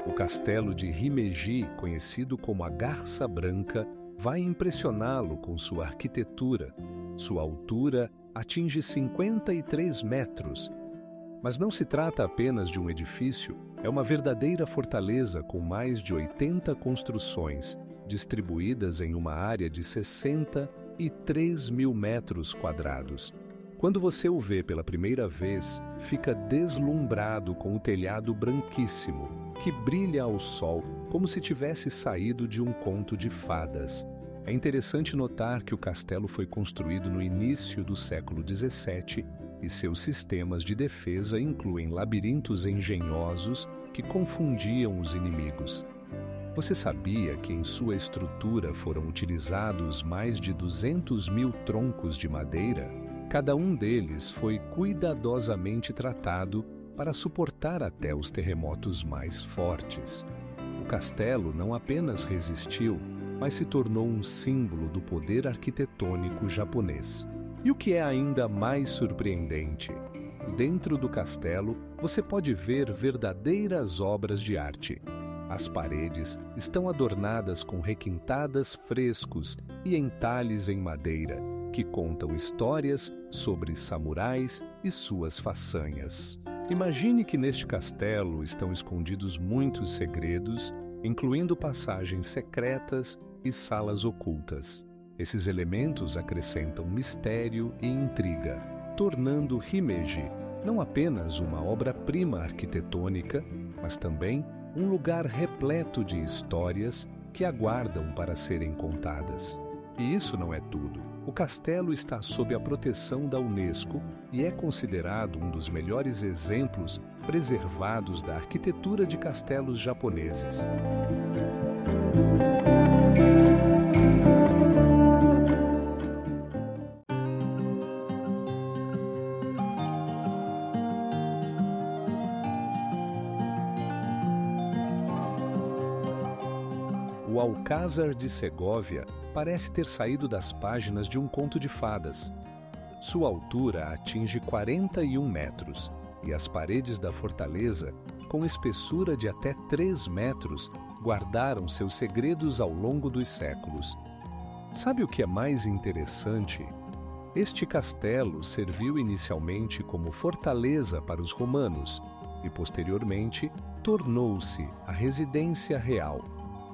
O castelo de Himeji, conhecido como a Garça Branca, vai impressioná-lo com sua arquitetura. Sua altura atinge 53 metros. Mas não se trata apenas de um edifício, é uma verdadeira fortaleza com mais de 80 construções, distribuídas em uma área de 63 mil metros quadrados. Quando você o vê pela primeira vez, fica deslumbrado com o telhado branquíssimo, que brilha ao sol como se tivesse saído de um conto de fadas. É interessante notar que o castelo foi construído no início do século XVII e seus sistemas de defesa incluem labirintos engenhosos que confundiam os inimigos. Você sabia que em sua estrutura foram utilizados mais de 200 mil troncos de madeira? Cada um deles foi cuidadosamente tratado para suportar até os terremotos mais fortes. O castelo não apenas resistiu, mas se tornou um símbolo do poder arquitetônico japonês. E o que é ainda mais surpreendente? Dentro do castelo, você pode ver verdadeiras obras de arte. As paredes estão adornadas com requintadas frescos e entalhes em madeira, que contam histórias sobre samurais e suas façanhas. Imagine que neste castelo estão escondidos muitos segredos, incluindo passagens secretas e salas ocultas. Esses elementos acrescentam mistério e intriga, tornando Himeji não apenas uma obra-prima arquitetônica, mas também um lugar repleto de histórias que aguardam para serem contadas. E isso não é tudo. O castelo está sob a proteção da Unesco e é considerado um dos melhores exemplos preservados da arquitetura de castelos japoneses. O Alcázar de Segóvia parece ter saído das páginas de um conto de fadas. Sua altura atinge 41 metros e as paredes da fortaleza, com espessura de até 3 metros, guardaram seus segredos ao longo dos séculos. Sabe o que é mais interessante? Este castelo serviu inicialmente como fortaleza para os romanos e, posteriormente, tornou-se a residência real,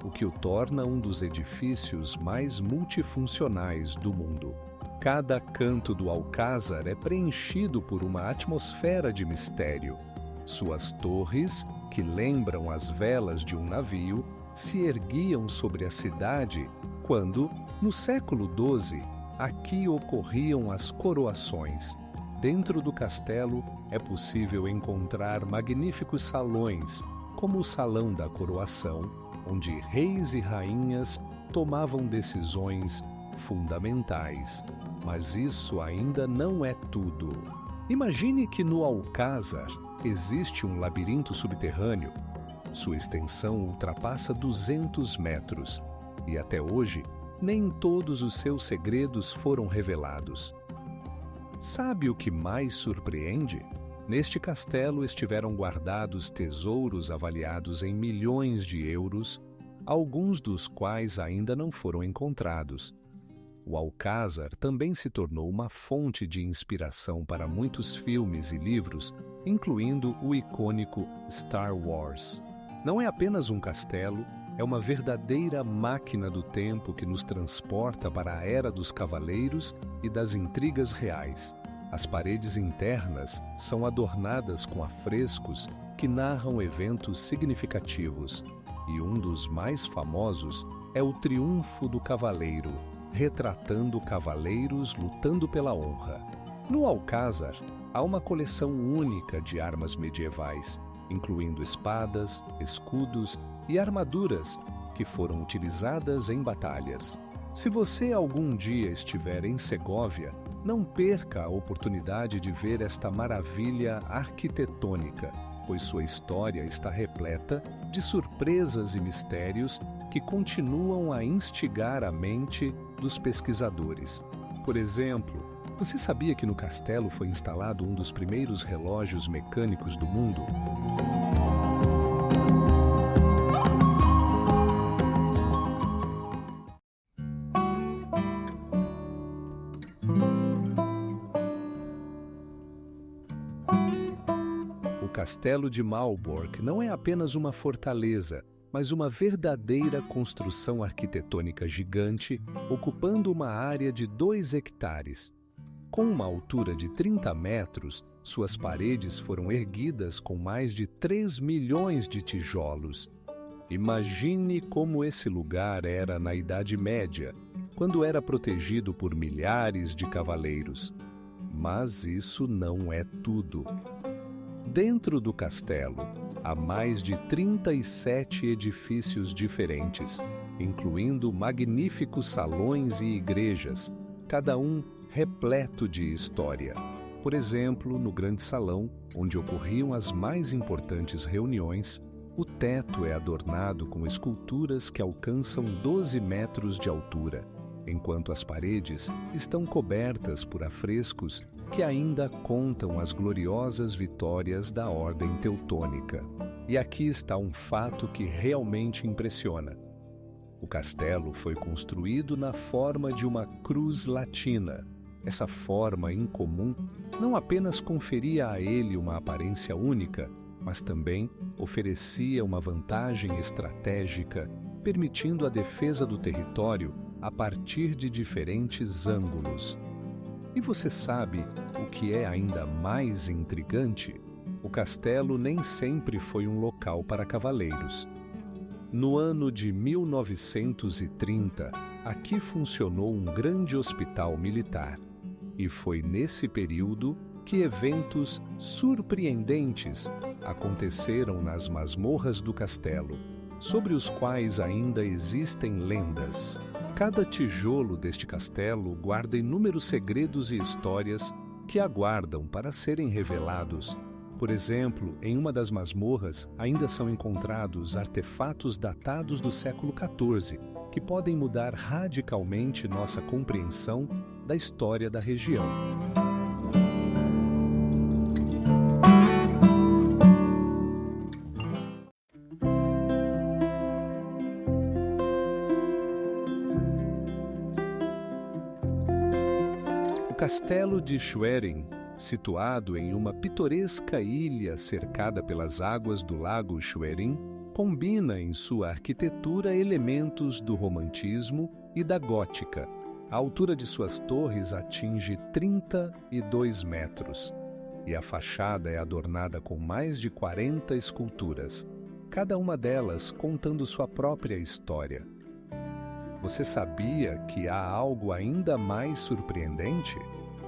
o que o torna um dos edifícios mais multifuncionais do mundo. Cada canto do Alcázar é preenchido por uma atmosfera de mistério. Suas torres, que lembram as velas de um navio, se erguiam sobre a cidade quando, no século XII, aqui ocorriam as coroações. Dentro do castelo é possível encontrar magníficos salões, como o Salão da Coroação, onde reis e rainhas tomavam decisões fundamentais. Mas isso ainda não é tudo. Imagine que no Alcázar existe um labirinto subterrâneo. Sua extensão ultrapassa 200 metros e até hoje nem todos os seus segredos foram revelados. Sabe o que mais surpreende? Neste castelo estiveram guardados tesouros avaliados em milhões de euros, alguns dos quais ainda não foram encontrados. O Alcázar também se tornou uma fonte de inspiração para muitos filmes e livros, incluindo o icônico Star Wars. Não é apenas um castelo, é uma verdadeira máquina do tempo que nos transporta para a era dos cavaleiros e das intrigas reais. As paredes internas são adornadas com afrescos que narram eventos significativos, e um dos mais famosos é o Triunfo do Cavaleiro, retratando cavaleiros lutando pela honra. No Alcázar, há uma coleção única de armas medievais, incluindo espadas, escudos e armaduras que foram utilizadas em batalhas. Se você algum dia estiver em Segóvia, não perca a oportunidade de ver esta maravilha arquitetônica, pois sua história está repleta de surpresas e mistérios que continuam a instigar a mente dos pesquisadores. Por exemplo, você sabia que no castelo foi instalado um dos primeiros relógios mecânicos do mundo? O Castelo de Malbork não é apenas uma fortaleza, mas uma verdadeira construção arquitetônica gigante, ocupando uma área de 2 hectares. Com uma altura de 30 metros, suas paredes foram erguidas com mais de 3 milhões de tijolos. Imagine como esse lugar era na Idade Média, quando era protegido por milhares de cavaleiros. Mas isso não é tudo. Dentro do castelo, há mais de 37 edifícios diferentes, incluindo magníficos salões e igrejas, cada um repleto de história. Por exemplo, no grande salão, onde ocorriam as mais importantes reuniões, o teto é adornado com esculturas que alcançam 12 metros de altura, enquanto as paredes estão cobertas por afrescos que ainda contam as gloriosas vitórias da Ordem Teutônica. E aqui está um fato que realmente impressiona. O castelo foi construído na forma de uma cruz latina. Essa forma incomum não apenas conferia a ele uma aparência única, mas também oferecia uma vantagem estratégica, permitindo a defesa do território a partir de diferentes ângulos. E você sabe o que é ainda mais intrigante? O castelo nem sempre foi um local para cavaleiros. No ano de 1930, aqui funcionou um grande hospital militar. E foi nesse período que eventos surpreendentes aconteceram nas masmorras do castelo, sobre os quais ainda existem lendas. Cada tijolo deste castelo guarda inúmeros segredos e histórias que aguardam para serem revelados. Por exemplo, em uma das masmorras ainda são encontrados artefatos datados do século XIV, que podem mudar radicalmente nossa compreensão da história da região. O Castelo de Schwerin, situado em uma pitoresca ilha cercada pelas águas do lago Schwerin, combina em sua arquitetura elementos do romantismo e da gótica. A altura de suas torres atinge 32 metros e a fachada é adornada com mais de 40 esculturas, cada uma delas contando sua própria história. Você sabia que há algo ainda mais surpreendente?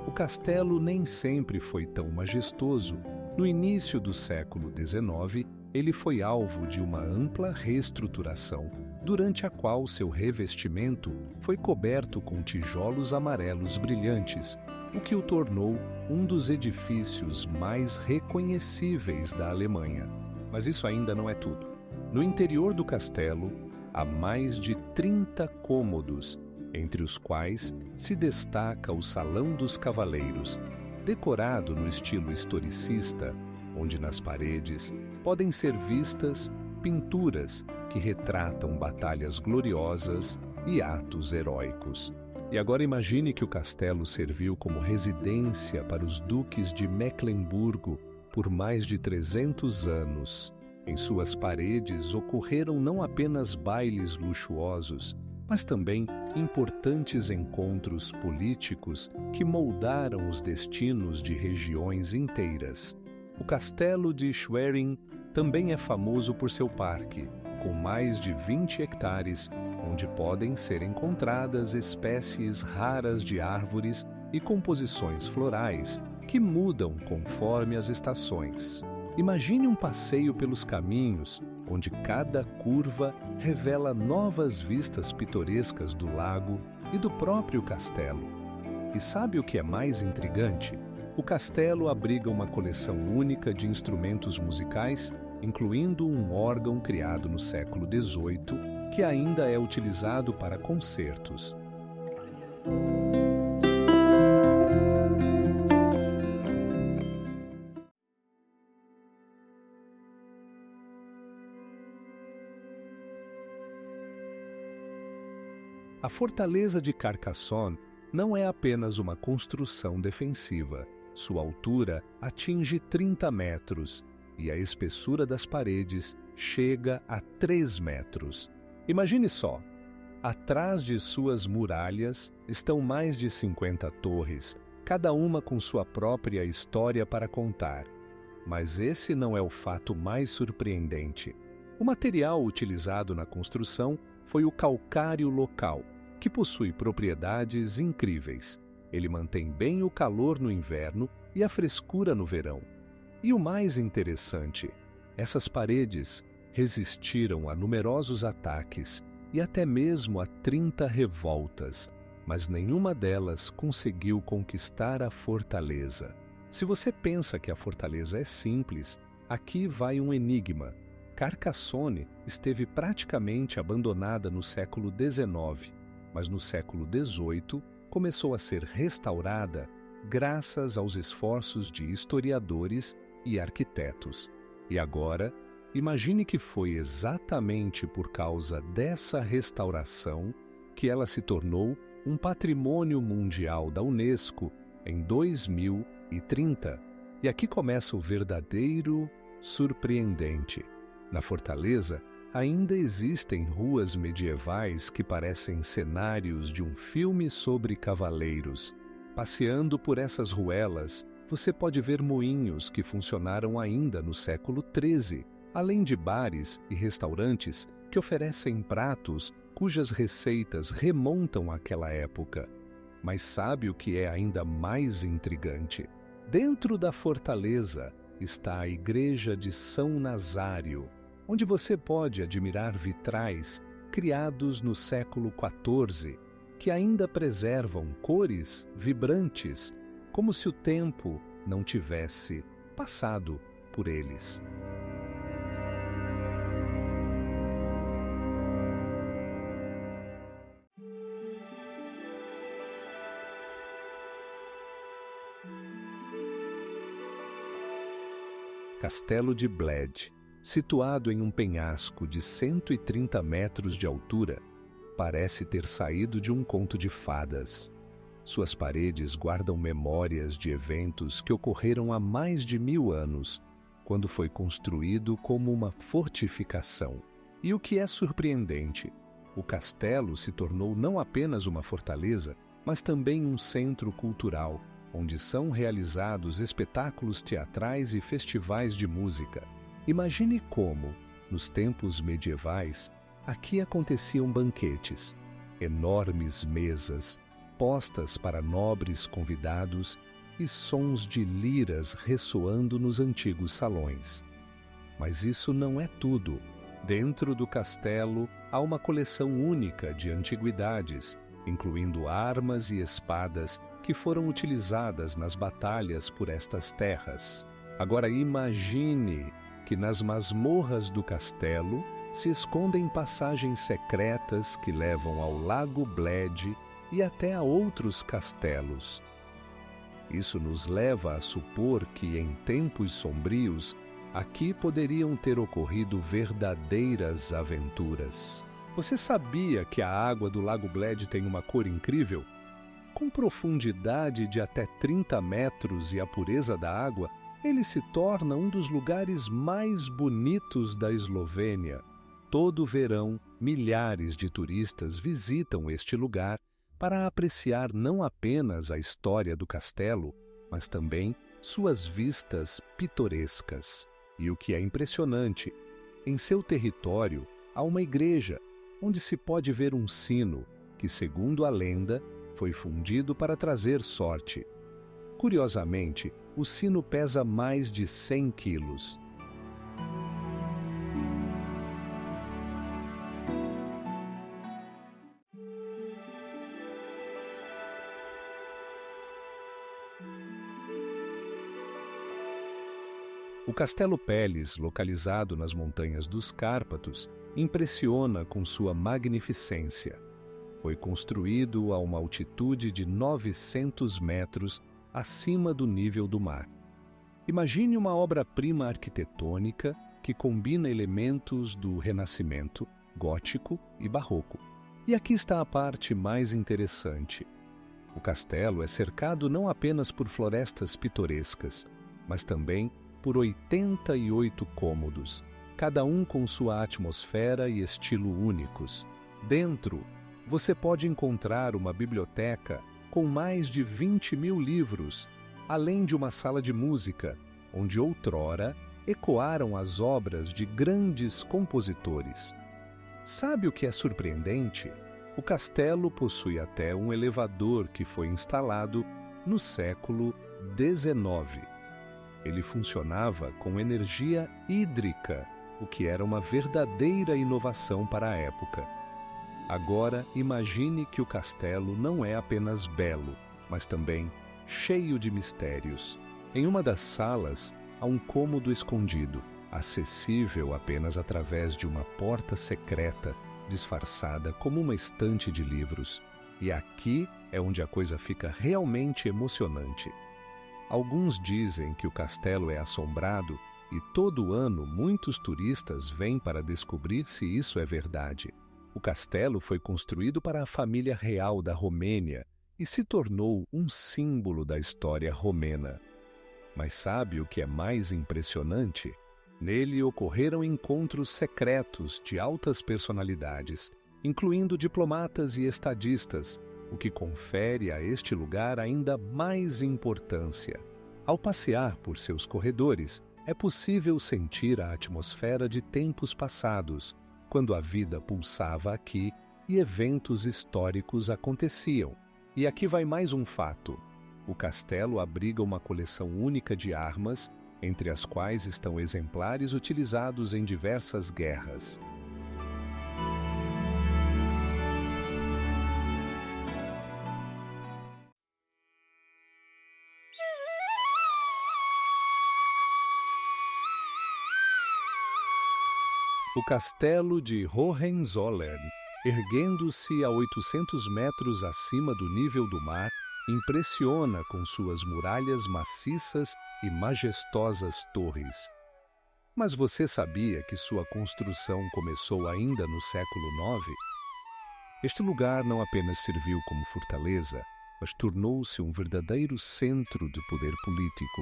O castelo nem sempre foi tão majestoso. No início do século XIX, ele foi alvo de uma ampla reestruturação, durante a qual seu revestimento foi coberto com tijolos amarelos brilhantes, o que o tornou um dos edifícios mais reconhecíveis da Alemanha. Mas isso ainda não é tudo. No interior do castelo, há mais de 30 cômodos, entre os quais se destaca o Salão dos Cavaleiros, decorado no estilo historicista, onde nas paredes podem ser vistas pinturas que retratam batalhas gloriosas e atos heróicos. E agora imagine que o castelo serviu como residência para os duques de Mecklemburgo por mais de 300 anos. Em suas paredes ocorreram não apenas bailes luxuosos, mas também importantes encontros políticos que moldaram os destinos de regiões inteiras. O castelo de Schwerin também é famoso por seu parque, com mais de 20 hectares, onde podem ser encontradas espécies raras de árvores e composições florais que mudam conforme as estações. Imagine um passeio pelos caminhos, onde cada curva revela novas vistas pitorescas do lago e do próprio castelo. E sabe o que é mais intrigante? O castelo abriga uma coleção única de instrumentos musicais, incluindo um órgão criado no século XVIII, que ainda é utilizado para concertos. A fortaleza de Carcassonne não é apenas uma construção defensiva. Sua altura atinge 30 metros e a espessura das paredes chega a 3 metros. Imagine só, atrás de suas muralhas estão mais de 50 torres, cada uma com sua própria história para contar. Mas esse não é o fato mais surpreendente. O material utilizado na construção foi o calcário local, que possui propriedades incríveis. Ele mantém bem o calor no inverno e a frescura no verão. E o mais interessante, essas paredes resistiram a numerosos ataques e até mesmo a 30 revoltas, mas nenhuma delas conseguiu conquistar a fortaleza. Se você pensa que a fortaleza é simples, aqui vai um enigma. Carcassonne esteve praticamente abandonada no século XIX, mas no século XVIII começou a ser restaurada graças aos esforços de historiadores e arquitetos. E agora, imagine que foi exatamente por causa dessa restauração que ela se tornou um patrimônio mundial da Unesco em 2030. E aqui começa o verdadeiro surpreendente. Na fortaleza, ainda existem ruas medievais que parecem cenários de um filme sobre cavaleiros. Passeando por essas ruelas, você pode ver moinhos que funcionaram ainda no século XIII, além de bares e restaurantes que oferecem pratos cujas receitas remontam àquela época. Mas sabe o que é ainda mais intrigante? Dentro da fortaleza está a Igreja de São Nazário, onde você pode admirar vitrais criados no século XIV, que ainda preservam cores vibrantes, como se o tempo não tivesse passado por eles. Castelo de Bled, situado em um penhasco de 130 metros de altura, parece ter saído de um conto de fadas. Suas paredes guardam memórias de eventos que ocorreram há mais de 1000 anos, quando foi construído como uma fortificação. E o que é surpreendente, o castelo se tornou não apenas uma fortaleza, mas também um centro cultural, onde são realizados espetáculos teatrais e festivais de música. Imagine como, nos tempos medievais, aqui aconteciam banquetes, enormes mesas, postas para nobres convidados e sons de liras ressoando nos antigos salões. Mas isso não é tudo. Dentro do castelo há uma coleção única de antiguidades, incluindo armas e espadas que foram utilizadas nas batalhas por estas terras. Agora imagine que nas masmorras do castelo se escondem passagens secretas que levam ao Lago Bled e até a outros castelos. Isso nos leva a supor que, em tempos sombrios, aqui poderiam ter ocorrido verdadeiras aventuras. Você sabia que a água do Lago Bled tem uma cor incrível? Com profundidade de até 30 metros e a pureza da água, ele se torna um dos lugares mais bonitos da Eslovênia. Todo verão, milhares de turistas visitam este lugar para apreciar não apenas a história do castelo, mas também suas vistas pitorescas. E o que é impressionante, em seu território há uma igreja, onde se pode ver um sino, que, segundo a lenda, foi fundido para trazer sorte. Curiosamente, o sino pesa mais de 100 quilos. O Castelo Peles, localizado nas montanhas dos Cárpatos, impressiona com sua magnificência. Foi construído a uma altitude de 900 metros acima do nível do mar. Imagine uma obra-prima arquitetônica que combina elementos do Renascimento, Gótico e Barroco. E aqui está a parte mais interessante. O castelo é cercado não apenas por florestas pitorescas, mas também por 88 cômodos, cada um com sua atmosfera e estilo únicos. Dentro, você pode encontrar uma biblioteca com mais de 20.000 livros, além de uma sala de música, onde outrora ecoaram as obras de grandes compositores. Sabe o que é surpreendente? O castelo possui até um elevador que foi instalado no século XIX. Ele funcionava com energia hídrica, o que era uma verdadeira inovação para a época. Agora, imagine que o castelo não é apenas belo, mas também cheio de mistérios. Em uma das salas, há um cômodo escondido, acessível apenas através de uma porta secreta, disfarçada como uma estante de livros. E aqui é onde a coisa fica realmente emocionante. Alguns dizem que o castelo é assombrado e todo ano muitos turistas vêm para descobrir se isso é verdade. O castelo foi construído para a família real da Romênia e se tornou um símbolo da história romena. Mas sabe o que é mais impressionante? Nele ocorreram encontros secretos de altas personalidades, incluindo diplomatas e estadistas, o que confere a este lugar ainda mais importância. Ao passear por seus corredores, é possível sentir a atmosfera de tempos passados, quando a vida pulsava aqui e eventos históricos aconteciam. E aqui vai mais um fato. O castelo abriga uma coleção única de armas, entre as quais estão exemplares utilizados em diversas guerras. O castelo de Hohenzollern, erguendo-se a 800 metros acima do nível do mar, impressiona com suas muralhas maciças e majestosas torres. Mas você sabia que sua construção começou ainda no século IX? Este lugar não apenas serviu como fortaleza, mas tornou-se um verdadeiro centro de poder político,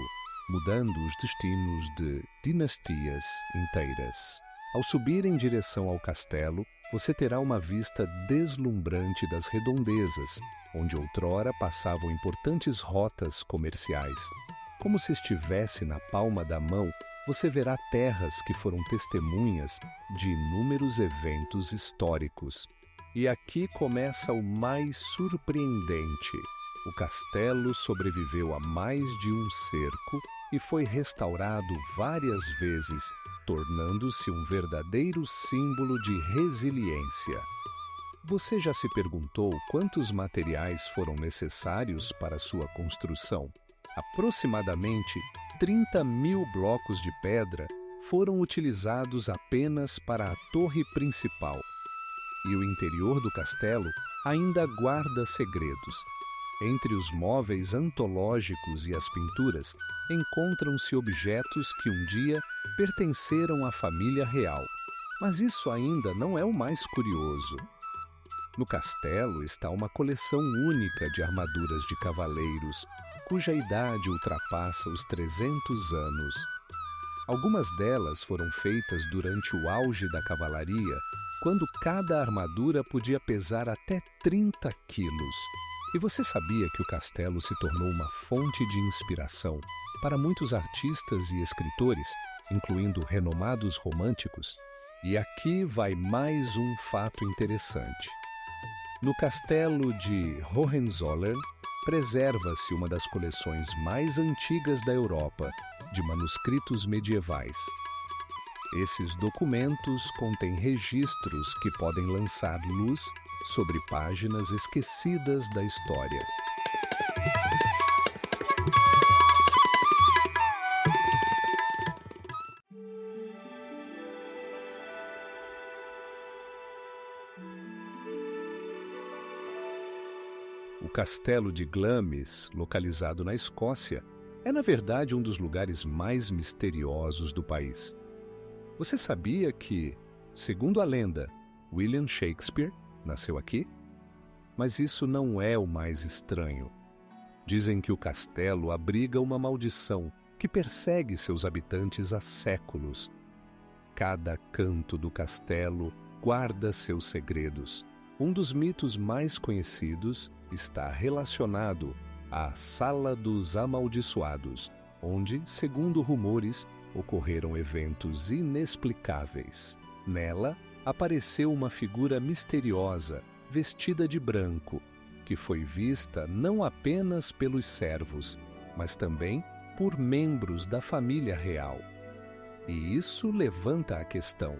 mudando os destinos de dinastias inteiras. Ao subir em direção ao castelo, você terá uma vista deslumbrante das redondezas, onde outrora passavam importantes rotas comerciais. Como se estivesse na palma da mão, você verá terras que foram testemunhas de inúmeros eventos históricos. E aqui começa o mais surpreendente. O castelo sobreviveu a mais de um cerco e foi restaurado várias vezes, tornando-se um verdadeiro símbolo de resiliência. Você já se perguntou quantos materiais foram necessários para sua construção? Aproximadamente 30.000 blocos de pedra foram utilizados apenas para a torre principal. e o interior do castelo ainda guarda segredos. Entre os móveis antológicos e as pinturas, encontram-se objetos que um dia pertenceram à família real. Mas isso ainda não é o mais curioso. No castelo está uma coleção única de armaduras de cavaleiros, cuja idade ultrapassa os 300 anos. Algumas delas foram feitas durante o auge da cavalaria, quando cada armadura podia pesar até 30 quilos. E você sabia que o castelo se tornou uma fonte de inspiração para muitos artistas e escritores, incluindo renomados românticos? E aqui vai mais um fato interessante. No castelo de Hohenzollern, preserva-se uma das coleções mais antigas da Europa, de manuscritos medievais. Esses documentos contêm registros que podem lançar luz sobre páginas esquecidas da história. O castelo de Glamis, localizado na Escócia, é na verdade um dos lugares mais misteriosos do país. Você sabia que, segundo a lenda, William Shakespeare nasceu aqui? Mas isso não é o mais estranho. Dizem que o castelo abriga uma maldição que persegue seus habitantes há séculos. Cada canto do castelo guarda seus segredos. Um dos mitos mais conhecidos está relacionado à Sala dos Amaldiçoados, onde, segundo rumores, ocorreram eventos inexplicáveis. Nela, apareceu uma figura misteriosa, vestida de branco, que foi vista não apenas pelos servos, mas também por membros da família real. E isso levanta a questão: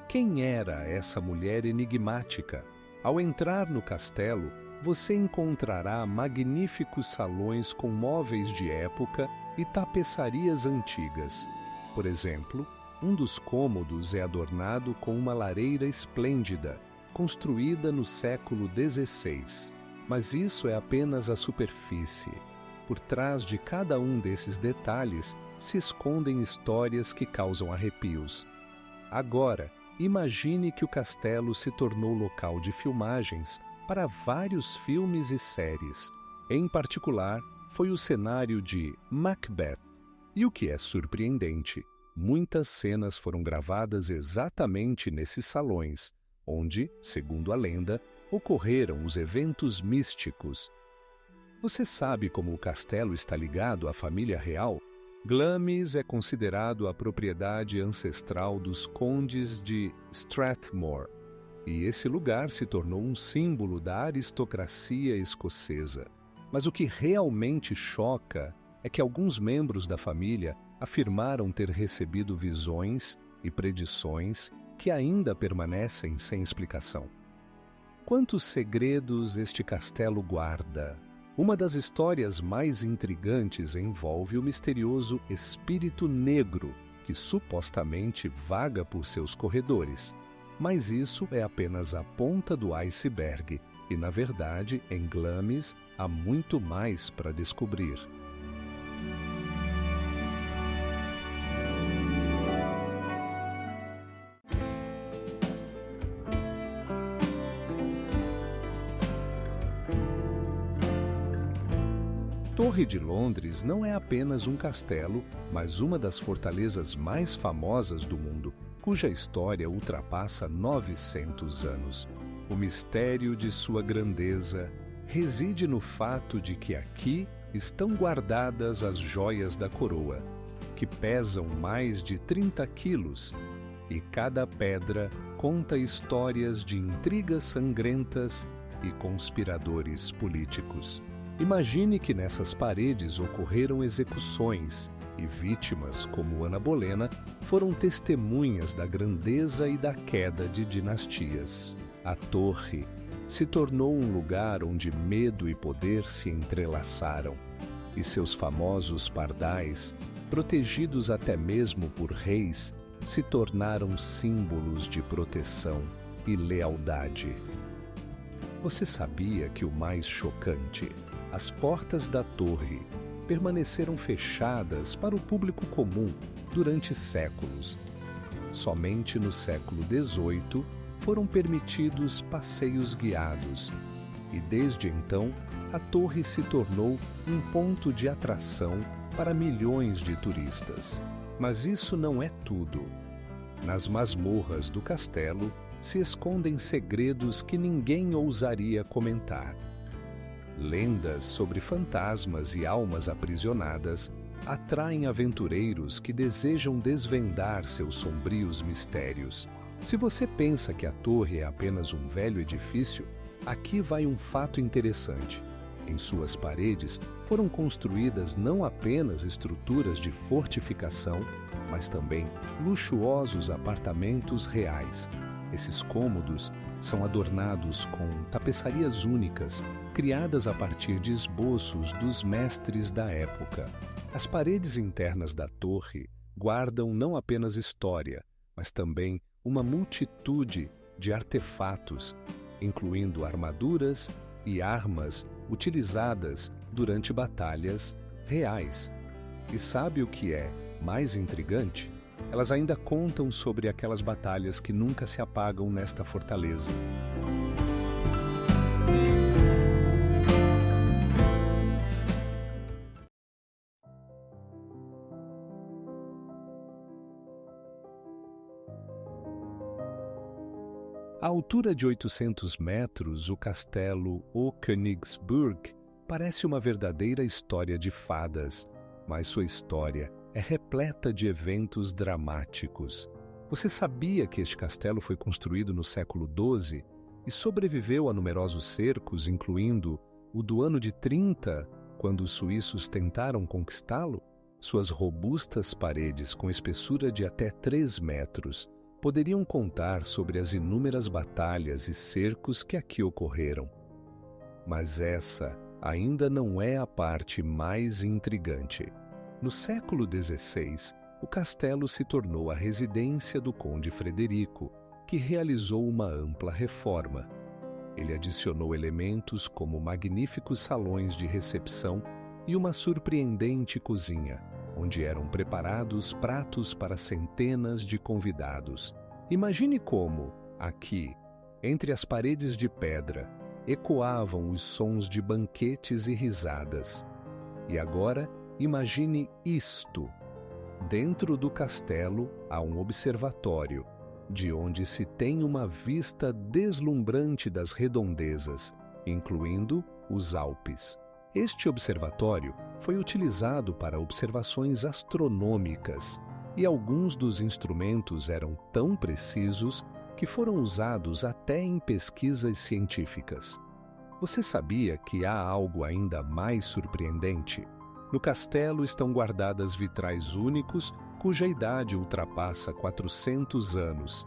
quem era essa mulher enigmática? Ao entrar no castelo, você encontrará magníficos salões com móveis de época e tapeçarias antigas. Por exemplo, um dos cômodos é adornado com uma lareira esplêndida, construída no século XVI. Mas isso é apenas a superfície. Por trás de cada um desses detalhes se escondem histórias que causam arrepios. Agora, imagine que o castelo se tornou local de filmagens para vários filmes e séries. Em particular, foi o cenário de Macbeth. E o que é surpreendente, muitas cenas foram gravadas exatamente nesses salões, onde, segundo a lenda, ocorreram os eventos místicos. Você sabe como o castelo está ligado à família real? Glamis é considerado a propriedade ancestral dos condes de Strathmore, e esse lugar se tornou um símbolo da aristocracia escocesa. Mas o que realmente choca é que alguns membros da família afirmaram ter recebido visões e predições que ainda permanecem sem explicação. Quantos segredos este castelo guarda? Uma das histórias mais intrigantes envolve o misterioso espírito negro que supostamente vaga por seus corredores. Mas isso é apenas a ponta do iceberg e, na verdade, em Glamis há muito mais para descobrir. Torre de Londres não é apenas um castelo, mas uma das fortalezas mais famosas do mundo, cuja história ultrapassa 900 anos. O mistério de sua grandeza reside no fato de que aqui estão guardadas as joias da coroa, que pesam mais de 30 quilos, e cada pedra conta histórias de intrigas sangrentas e conspiradores políticos. Imagine que nessas paredes ocorreram execuções e vítimas como Ana Bolena foram testemunhas da grandeza e da queda de dinastias. A torre se tornou um lugar onde medo e poder se entrelaçaram, e seus famosos pardais, protegidos até mesmo por reis, se tornaram símbolos de proteção, e lealdade. Você sabia que o mais chocante, as portas da torre permaneceram fechadas para o público comum durante séculos. Somente no século XVIII foram permitidos passeios guiados, e desde então a torre se tornou um ponto de atração para milhões de turistas. Mas isso não é tudo. Nas masmorras do castelo se escondem segredos que ninguém ousaria comentar. Lendas sobre fantasmas e almas aprisionadas atraem aventureiros que desejam desvendar seus sombrios mistérios. Se você pensa que a torre é apenas um velho edifício, aqui vai um fato interessante. Em suas paredes foram construídas não apenas estruturas de fortificação, mas também luxuosos apartamentos reais. Esses cômodos são adornados com tapeçarias únicas, criadas a partir de esboços dos mestres da época. As paredes internas da torre guardam não apenas história, mas também uma multitude de artefatos, incluindo armaduras e armas utilizadas durante batalhas reais. E sabe o que é mais intrigante? Elas ainda contam sobre aquelas batalhas que nunca se apagam nesta fortaleza. À altura de 800 metros, o castelo O Königsburg parece uma verdadeira história de fadas, mas sua história é repleta de eventos dramáticos. Você sabia que este castelo foi construído no século XII e sobreviveu a numerosos cercos, incluindo o do ano de 30, quando os suíços tentaram conquistá-lo? Suas robustas paredes, com espessura de até 3 metros, poderiam contar sobre as inúmeras batalhas e cercos que aqui ocorreram. Mas essa ainda não é a parte mais intrigante. No século XVI, o castelo se tornou a residência do conde Frederico, que realizou uma ampla reforma. Ele adicionou elementos como magníficos salões de recepção e uma surpreendente cozinha, onde eram preparados pratos para centenas de convidados. Imagine como, aqui, entre as paredes de pedra, ecoavam os sons de banquetes e risadas. E agora, imagine isto. Dentro do castelo há um observatório, de onde se tem uma vista deslumbrante das redondezas, incluindo os Alpes. Este observatório foi utilizado para observações astronômicas, e alguns dos instrumentos eram tão precisos que foram usados até em pesquisas científicas. Você sabia que há algo ainda mais surpreendente? No castelo estão guardadas vitrais únicos cuja idade ultrapassa 400 anos.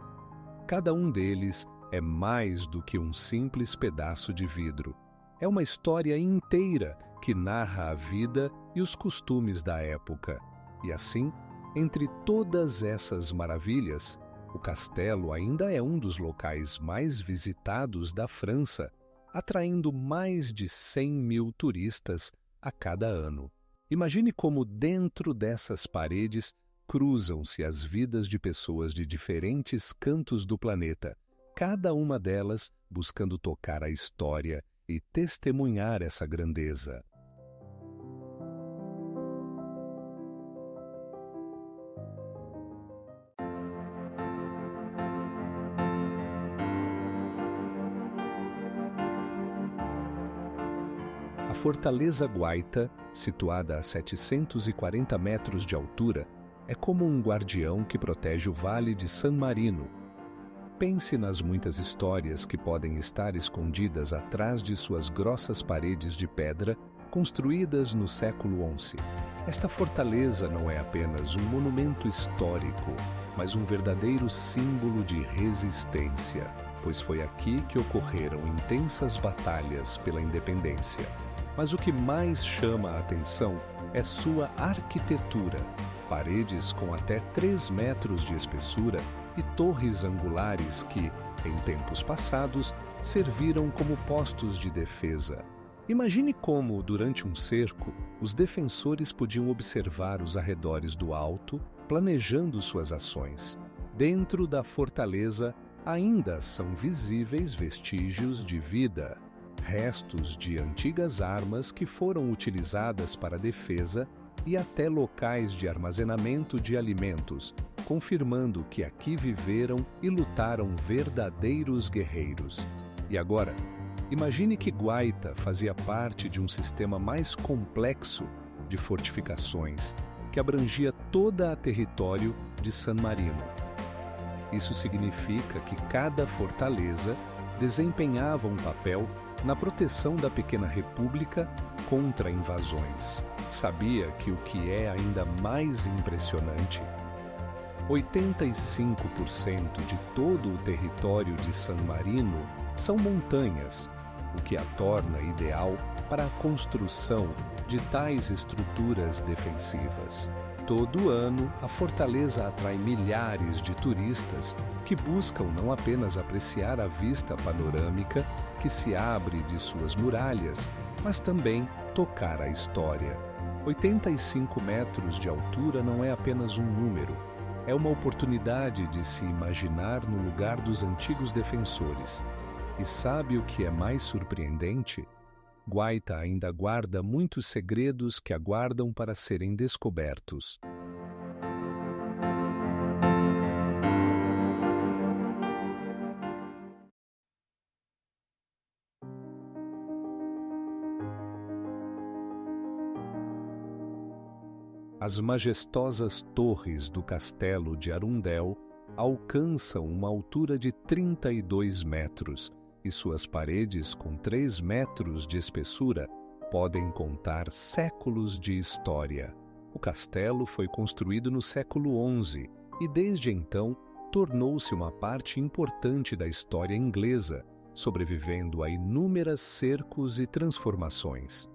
Cada um deles é mais do que um simples pedaço de vidro. É uma história inteira que narra a vida e os costumes da época. E assim, entre todas essas maravilhas, o castelo ainda é um dos locais mais visitados da França, atraindo mais de 100 mil turistas a cada ano. Imagine como dentro dessas paredes cruzam-se as vidas de pessoas de diferentes cantos do planeta, cada uma delas buscando tocar a história e testemunhar essa grandeza. A Fortaleza Guaita, situada a 740 metros de altura, é como um guardião que protege o Vale de San Marino. Pense nas muitas histórias que podem estar escondidas atrás de suas grossas paredes de pedra construídas no século XI. Esta fortaleza não é apenas um monumento histórico, mas um verdadeiro símbolo de resistência, pois foi aqui que ocorreram intensas batalhas pela independência. Mas o que mais chama a atenção é sua arquitetura. Paredes com até 3 metros de espessura e torres angulares que, em tempos passados, serviram como postos de defesa. Imagine como, durante um cerco, os defensores podiam observar os arredores do alto, planejando suas ações. Dentro da fortaleza, ainda são visíveis vestígios de vida, restos de antigas armas que foram utilizadas para defesa e até locais de armazenamento de alimentos, confirmando que aqui viveram e lutaram verdadeiros guerreiros. E agora, imagine que Guaita fazia parte de um sistema mais complexo de fortificações, que abrangia todo o território de San Marino. Isso significa que cada fortaleza desempenhava um papel na proteção da pequena república contra invasões. Sabia que o que é ainda mais impressionante? 85% de todo o território de San Marino são montanhas, o que a torna ideal para a construção de tais estruturas defensivas. Todo ano, a fortaleza atrai milhares de turistas que buscam não apenas apreciar a vista panorâmica que se abre de suas muralhas, mas também tocar a história. 85 metros de altura não é apenas um número, é uma oportunidade de se imaginar no lugar dos antigos defensores. E sabe o que é mais surpreendente? Guaita ainda guarda muitos segredos que aguardam para serem descobertos. As majestosas torres do castelo de Arundel alcançam uma altura de 32 metros e suas paredes, com 3 metros de espessura, podem contar séculos de história. O castelo foi construído no século XI e, desde então, tornou-se uma parte importante da história inglesa, sobrevivendo a inúmeros cercos e transformações.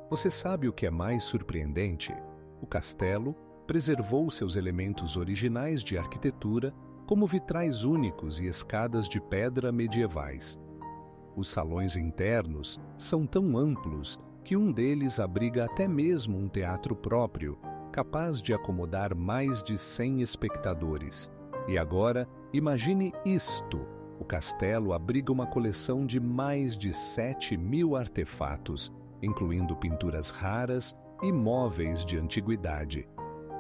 Você sabe o que é mais surpreendente? O castelo preservou seus elementos originais de arquitetura, como vitrais únicos e escadas de pedra medievais. Os salões internos são tão amplos que um deles abriga até mesmo um teatro próprio, capaz de acomodar mais de 100 espectadores. E agora, imagine isto: o castelo abriga uma coleção de mais de 7.000 artefatos, incluindo pinturas raras e móveis de antiguidade.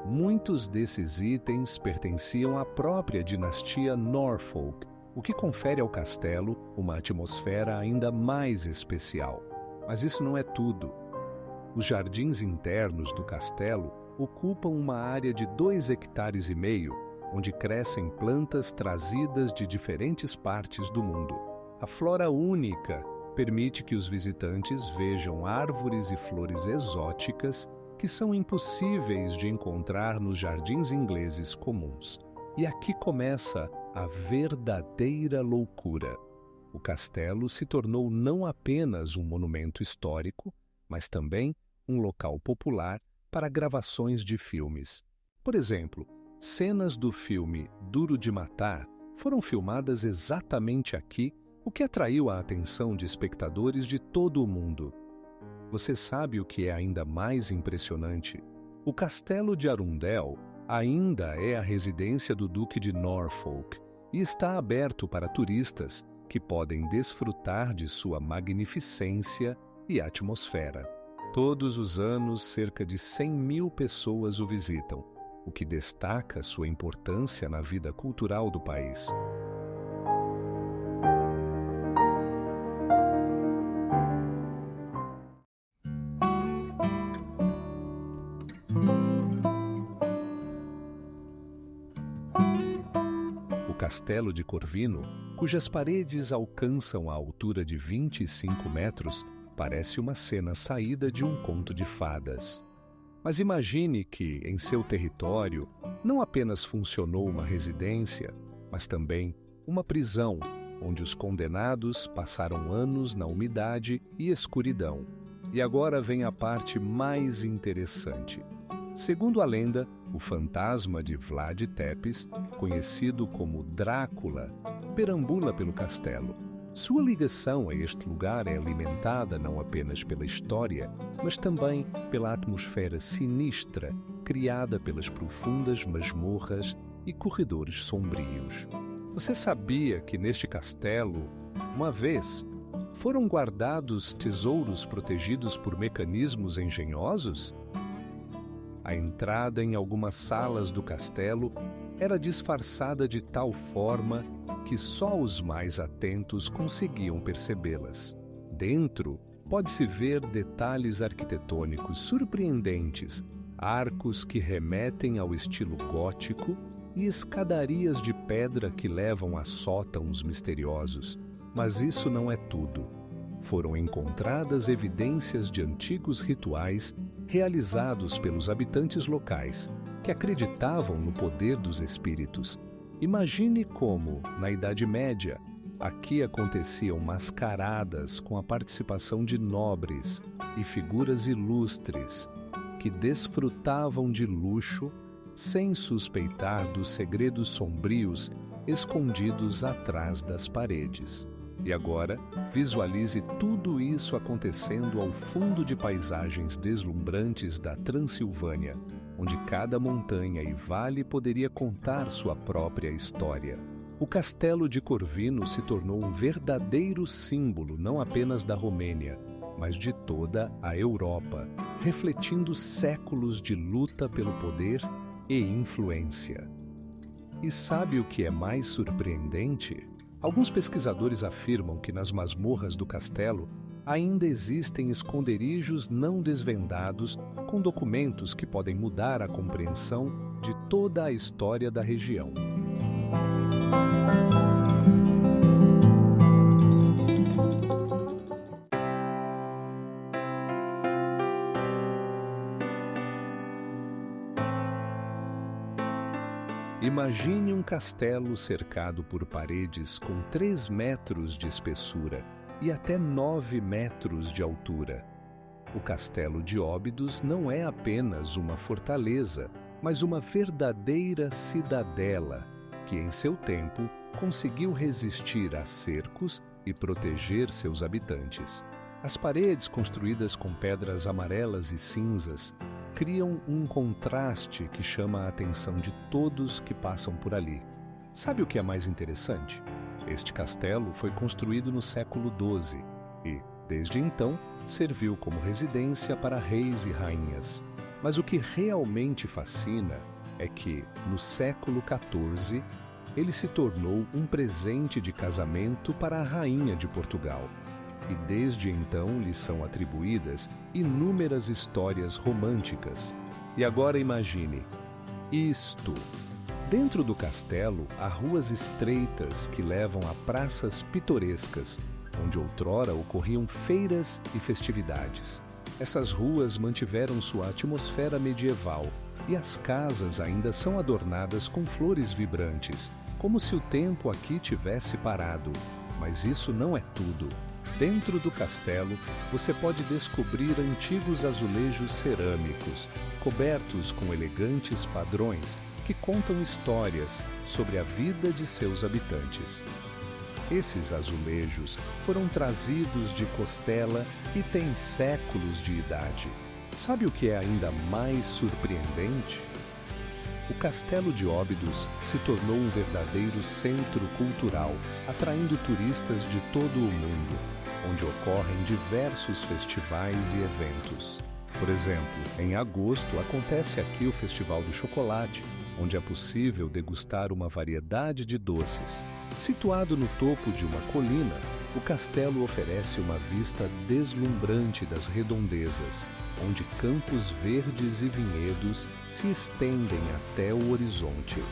Muitos desses itens pertenciam à própria dinastia Norfolk, o que confere ao castelo uma atmosfera ainda mais especial. Mas isso não é tudo. Os jardins internos do castelo ocupam uma área de 2,5 hectares, onde crescem plantas trazidas de diferentes partes do mundo. A flora única permite que os visitantes vejam árvores e flores exóticas que são impossíveis de encontrar nos jardins ingleses comuns. E aqui começa a verdadeira loucura. O castelo se tornou não apenas um monumento histórico, mas também um local popular para gravações de filmes. Por exemplo, cenas do filme Duro de Matar foram filmadas exatamente aqui, o que atraiu a atenção de espectadores de todo o mundo. Você sabe o que é ainda mais impressionante? O castelo de Arundel ainda é a residência do Duque de Norfolk e está aberto para turistas que podem desfrutar de sua magnificência e atmosfera. Todos os anos, cerca de 100.000 pessoas o visitam, o que destaca sua importância na vida cultural do país. O Castelo de Corvino, cujas paredes alcançam a altura de 25 metros, parece uma cena saída de um conto de fadas. Mas imagine que, em seu território, não apenas funcionou uma residência, mas também uma prisão, onde os condenados passaram anos na umidade e escuridão. E agora vem a parte mais interessante. Segundo a lenda, O fantasma de Vlad Tepes, conhecido como Drácula, perambula pelo castelo. Sua ligação a este lugar é alimentada não apenas pela história, mas também pela atmosfera sinistra criada pelas profundas masmorras e corredores sombrios. Você sabia que neste castelo, uma vez, foram guardados tesouros protegidos por mecanismos engenhosos? A entrada em algumas salas do castelo era disfarçada de tal forma que só os mais atentos conseguiam percebê-las. Dentro, pode-se ver detalhes arquitetônicos surpreendentes, arcos que remetem ao estilo gótico e escadarias de pedra que levam a sótãos misteriosos. Mas isso não é tudo. Foram encontradas evidências de antigos rituais realizados pelos habitantes locais, que acreditavam no poder dos espíritos. Imagine como, na Idade Média, aqui aconteciam mascaradas com a participação de nobres e figuras ilustres que desfrutavam de luxo sem suspeitar dos segredos sombrios escondidos atrás das paredes. E agora, visualize tudo isso acontecendo ao fundo de paisagens deslumbrantes da Transilvânia, onde cada montanha e vale poderia contar sua própria história. O castelo de Corvino se tornou um verdadeiro símbolo não apenas da Romênia, mas de toda a Europa, refletindo séculos de luta pelo poder e influência. E sabe o que é mais surpreendente? Alguns pesquisadores afirmam que nas masmorras do castelo ainda existem esconderijos não desvendados com documentos que podem mudar a compreensão de toda a história da região. Imagine um castelo cercado por paredes com 3 metros de espessura e até 9 metros de altura. O castelo de Óbidos não é apenas uma fortaleza, mas uma verdadeira cidadela que, em seu tempo, conseguiu resistir a cercos e proteger seus habitantes. As paredes, construídas com pedras amarelas e cinzas, criam um contraste que chama a atenção de todos que passam por ali. Sabe o que é mais interessante? Este castelo foi construído no século XII e, desde então, serviu como residência para reis e rainhas. Mas o que realmente fascina é que, no século XIV, ele se tornou um presente de casamento para a rainha de Portugal. E desde então lhe são atribuídas inúmeras histórias românticas. E agora imagine isto. Dentro do castelo há ruas estreitas que levam a praças pitorescas, onde outrora ocorriam feiras e festividades. Essas ruas mantiveram sua atmosfera medieval e as casas ainda são adornadas com flores vibrantes, como se o tempo aqui tivesse parado. Mas isso não é tudo. Dentro do castelo, você pode descobrir antigos azulejos cerâmicos, cobertos com elegantes padrões que contam histórias sobre a vida de seus habitantes. Esses azulejos foram trazidos de Costela e têm séculos de idade. Sabe o que é ainda mais surpreendente? O Castelo de Óbidos se tornou um verdadeiro centro cultural, atraindo turistas de todo o mundo, onde ocorrem diversos festivais e eventos. Por exemplo, em agosto acontece aqui o Festival do Chocolate, onde é possível degustar uma variedade de doces. Situado no topo de uma colina, o castelo oferece uma vista deslumbrante das redondezas, onde campos verdes e vinhedos se estendem até o horizonte.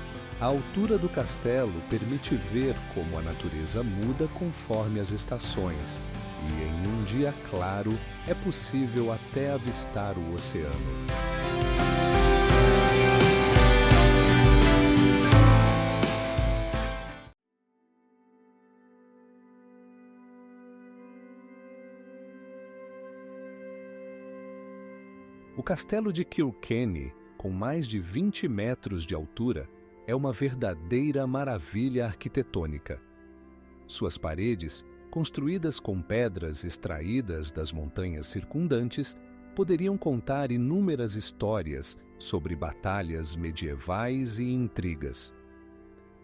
A altura do castelo permite ver como a natureza muda conforme as estações, e em um dia claro é possível até avistar o oceano. O castelo de Kilkenny com mais de 20 metros de altura, é uma verdadeira maravilha arquitetônica. Suas paredes, construídas com pedras extraídas das montanhas circundantes, poderiam contar inúmeras histórias sobre batalhas medievais e intrigas.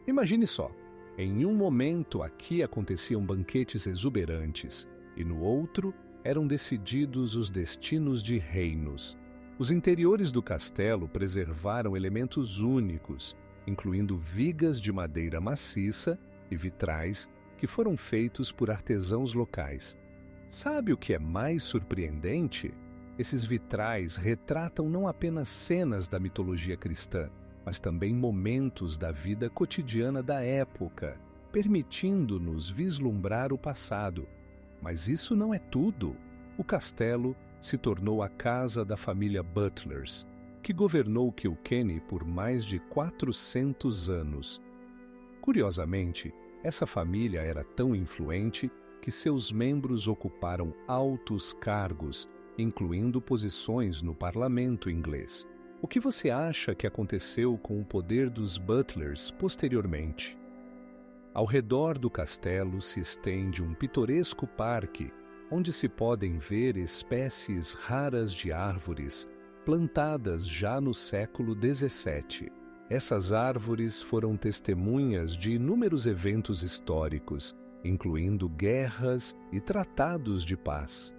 Imagine só, em um momento aqui aconteciam banquetes exuberantes e no outro eram decididos os destinos de reinos. Os interiores do castelo preservaram elementos únicos, incluindo vigas de madeira maciça e vitrais que foram feitos por artesãos locais. Sabe o que é mais surpreendente? Esses vitrais retratam não apenas cenas da mitologia cristã, mas também momentos da vida cotidiana da época, permitindo-nos vislumbrar o passado. Mas isso não é tudo. O castelo se tornou a casa da família Butlers, que governou Kilkenny por mais de 400 anos. Curiosamente, essa família era tão influente que seus membros ocuparam altos cargos, incluindo posições no parlamento inglês. O que você acha que aconteceu com o poder dos Butlers posteriormente? Ao redor do castelo se estende um pitoresco parque, onde se podem ver espécies raras de árvores, plantadas já no século XVII. Essas árvores foram testemunhas de inúmeros eventos históricos, incluindo guerras e tratados de paz.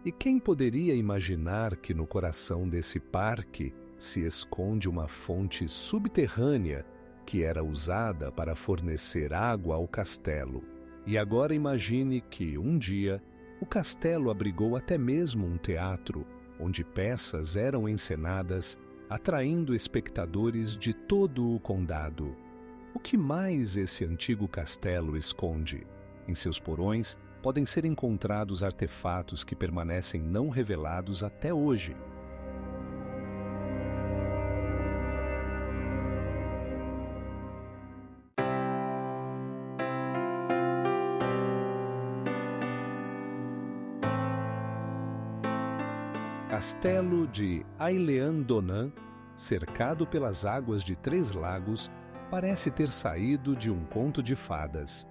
E quem poderia imaginar que no coração desse parque se esconde uma fonte subterrânea que era usada para fornecer água ao castelo? E agora imagine que, um dia, o castelo abrigou até mesmo um teatro, onde peças eram encenadas, atraindo espectadores de todo o condado. O que mais esse antigo castelo esconde? Em seus porões podem ser encontrados artefatos que permanecem não revelados até hoje. Castelo de Aileandonan, cercado pelas águas de 3 lagos, parece ter saído de um conto de fadas.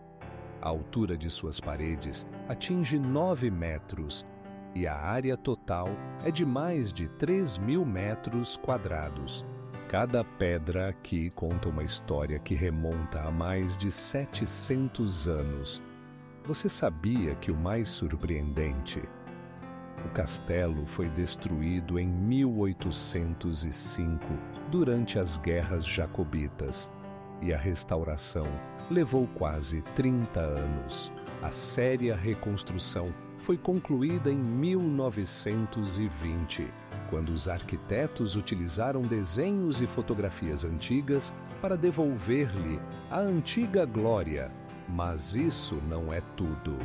A altura de suas paredes atinge 9 metros e a área total é de mais de 3.000 metros quadrados. Cada pedra aqui conta uma história que remonta a mais de 700 anos. Você sabia que o mais surpreendente? O castelo foi destruído em 1805, durante as Guerras Jacobitas, e a restauração levou quase 30 anos. A séria reconstrução foi concluída em 1920, quando os arquitetos utilizaram desenhos e fotografias antigas para devolver-lhe a antiga glória. Mas isso não é tudo.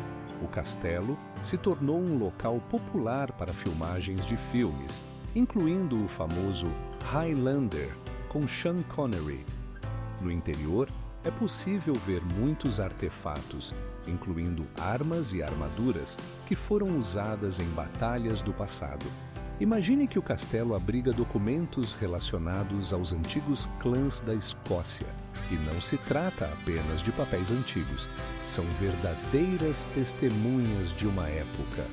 O castelo se tornou um local popular para filmagens de filmes, incluindo o famoso Highlander, com Sean Connery. No interior, é possível ver muitos artefatos, incluindo armas e armaduras que foram usadas em batalhas do passado. Imagine que o castelo abriga documentos relacionados aos antigos clãs da Escócia. E não se trata apenas de papéis antigos, são verdadeiras testemunhas de uma época.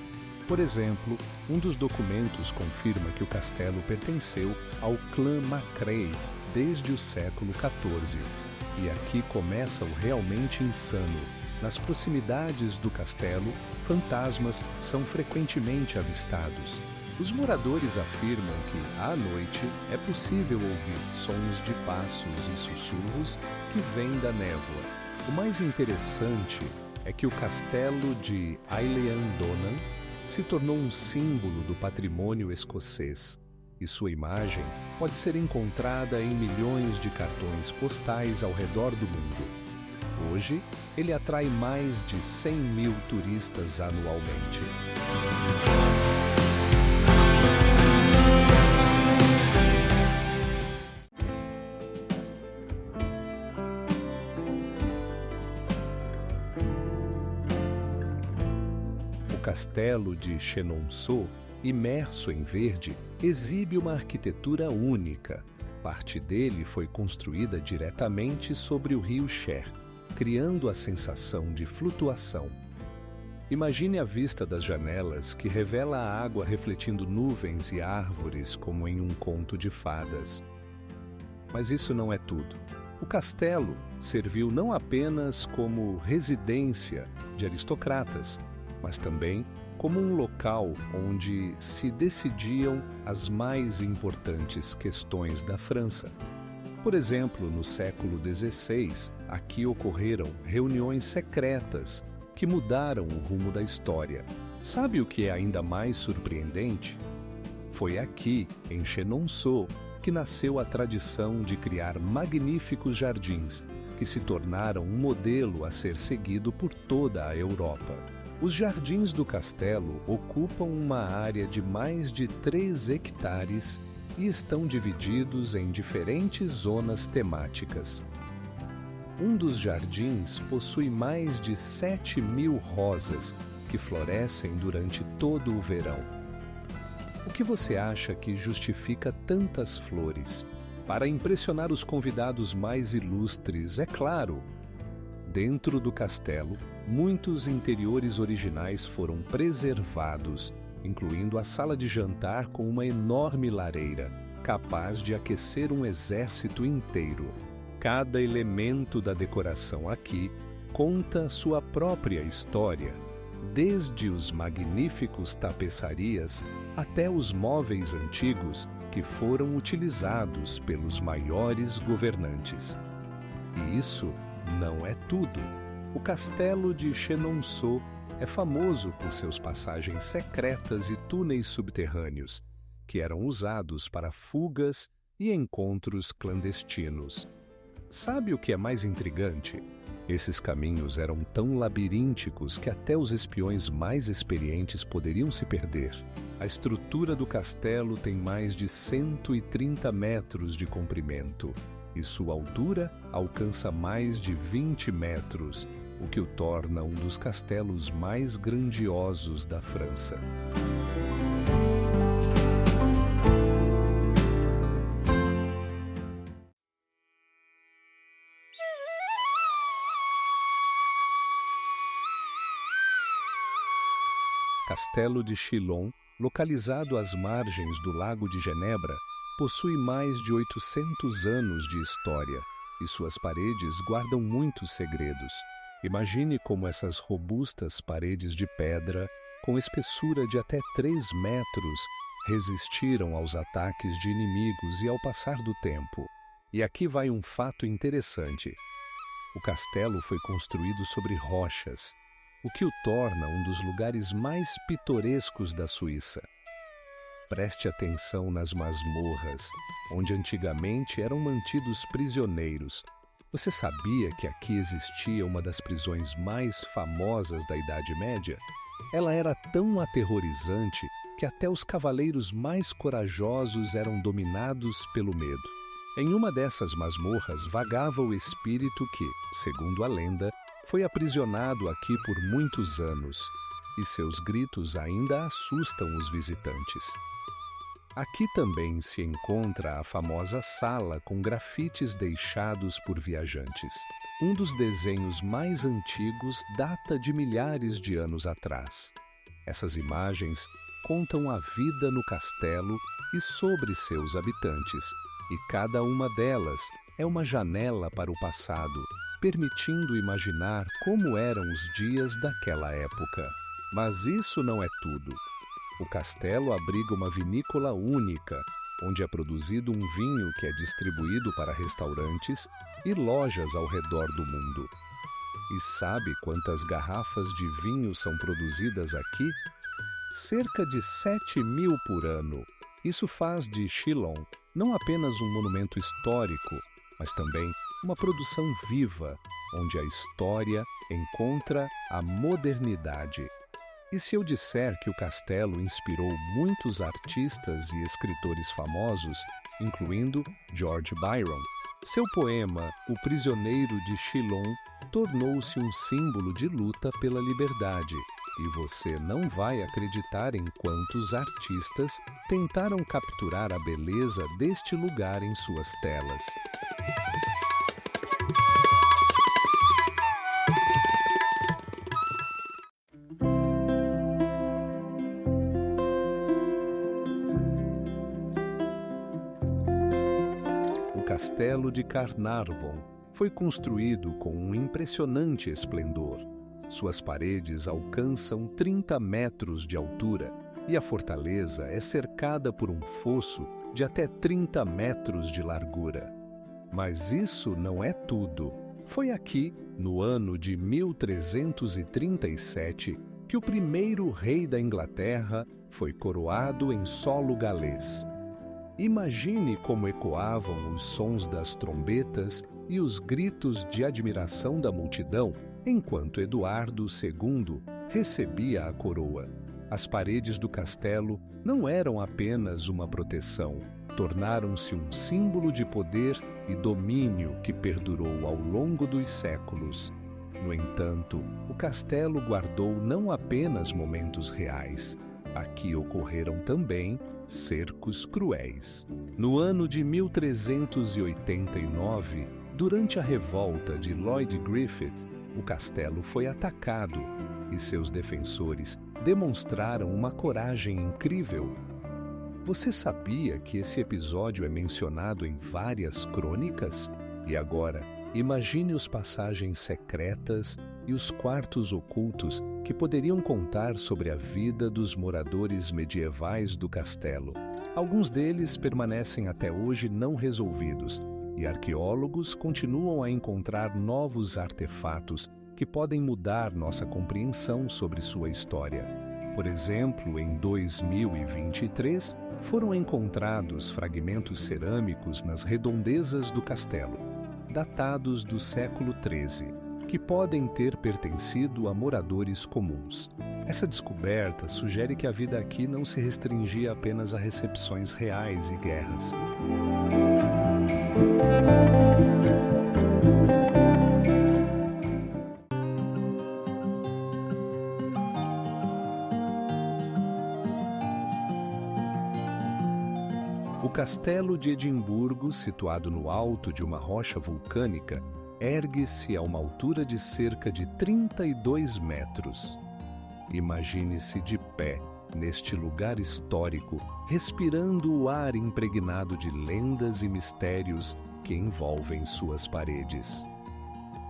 Por exemplo, um dos documentos confirma que o castelo pertenceu ao clã MacRae desde o século XIV. E aqui começa o realmente insano. Nas proximidades do castelo, fantasmas são frequentemente avistados. Os moradores afirmam que, à noite, é possível ouvir sons de passos e sussurros que vêm da névoa. O mais interessante é que o castelo de Aileandonan se tornou um símbolo do patrimônio escocês, e sua imagem pode ser encontrada em milhões de cartões postais ao redor do mundo. Hoje, ele atrai mais de 100.000 turistas anualmente. O castelo de Chenonceau imerso em verde, exibe uma arquitetura única. Parte dele foi construída diretamente sobre o rio Cher, criando a sensação de flutuação. Imagine a vista das janelas, que revela a água refletindo nuvens e árvores como em um conto de fadas. Mas isso não é tudo. O castelo serviu não apenas como residência de aristocratas, mas também como um local onde se decidiam as mais importantes questões da França. Por exemplo, no século XVI, aqui ocorreram reuniões secretas que mudaram o rumo da história. Sabe o que é ainda mais surpreendente? Foi aqui, em Chenonceau, que nasceu a tradição de criar magníficos jardins, que se tornaram um modelo a ser seguido por toda a Europa. Os jardins do castelo ocupam uma área de mais de 3 hectares e estão divididos em diferentes zonas temáticas. Um dos jardins possui mais de 7.000 rosas que florescem durante todo o verão. O que você acha que justifica tantas flores? Para impressionar os convidados mais ilustres, é claro. Dentro do castelo, muitos interiores originais foram preservados, incluindo a sala de jantar com uma enorme lareira, capaz de aquecer um exército inteiro. Cada elemento da decoração aqui conta sua própria história, desde os magníficos tapeçarias até os móveis antigos que foram utilizados pelos maiores governantes. E isso não é tudo. O castelo de Chenonceau é famoso por seus passagens secretas e túneis subterrâneos, que eram usados para fugas e encontros clandestinos. Sabe o que é mais intrigante? Esses caminhos eram tão labirínticos que até os espiões mais experientes poderiam se perder. A estrutura do castelo tem mais de 130 metros de comprimento e sua altura alcança mais de 20 metros, o que o torna um dos castelos mais grandiosos da França. Castelo de Chillon, localizado às margens do Lago de Genebra, possui mais de 800 anos de história e suas paredes guardam muitos segredos. Imagine como essas robustas paredes de pedra, com espessura de até 3 metros, resistiram aos ataques de inimigos e ao passar do tempo. E aqui vai um fato interessante. O castelo foi construído sobre rochas, o que o torna um dos lugares mais pitorescos da Suíça. Preste atenção nas masmorras, onde antigamente eram mantidos prisioneiros. Você sabia que aqui existia uma das prisões mais famosas da Idade Média? Ela era tão aterrorizante que até os cavaleiros mais corajosos eram dominados pelo medo. Em uma dessas masmorras vagava o espírito que, segundo a lenda, foi aprisionado aqui por muitos anos, e seus gritos ainda assustam os visitantes. Aqui também se encontra a famosa sala com grafites deixados por viajantes. Um dos desenhos mais antigos data de milhares de anos atrás. Essas imagens contam a vida no castelo e sobre seus habitantes, e cada uma delas é uma janela para o passado, permitindo imaginar como eram os dias daquela época. Mas isso não é tudo. O castelo abriga uma vinícola única, onde é produzido um vinho que é distribuído para restaurantes e lojas ao redor do mundo. E sabe quantas garrafas de vinho são produzidas aqui? Cerca de 7.000 por ano. Isso faz de Chillon não apenas um monumento histórico, mas também uma produção viva, onde a história encontra a modernidade. E se eu disser que o castelo inspirou muitos artistas e escritores famosos, incluindo George Byron? Seu poema O Prisioneiro de Chillon tornou-se um símbolo de luta pela liberdade, E você não vai acreditar em quantos artistas tentaram capturar a beleza deste lugar em suas telas. O Castelo de Carnarvon foi construído com um impressionante esplendor. Suas paredes alcançam 30 metros de altura e a fortaleza é cercada por um fosso de até 30 metros de largura. Mas isso não é tudo. Foi aqui, no ano de 1337, que o primeiro rei da Inglaterra foi coroado em solo galês. Imagine como ecoavam os sons das trombetas e os gritos de admiração da multidão enquanto Eduardo II recebia a coroa. As paredes do castelo não eram apenas uma proteção, tornaram-se um símbolo de poder e domínio que perdurou ao longo dos séculos. No entanto, o castelo guardou não apenas momentos reais. Aqui ocorreram também cercos cruéis. No ano de 1389, durante a revolta de Lloyd Griffith, o castelo foi atacado e seus defensores demonstraram uma coragem incrível. Você sabia que esse episódio é mencionado em várias crônicas? E agora, imagine as passagens secretas e os quartos ocultos que poderiam contar sobre a vida dos moradores medievais do castelo. Alguns deles permanecem até hoje não resolvidos, e arqueólogos continuam a encontrar novos artefatos que podem mudar nossa compreensão sobre sua história. Por exemplo, em 2023, foram encontrados fragmentos cerâmicos nas redondezas do castelo, datados do século XIII, que podem ter pertencido a moradores comuns. Essa descoberta sugere que a vida aqui não se restringia apenas a recepções reais e guerras. O Castelo de Edimburgo, situado no alto de uma rocha vulcânica, ergue-se a uma altura de cerca de 32 metros. Imagine-se de pé, neste lugar histórico, respirando o ar impregnado de lendas e mistérios que envolvem suas paredes.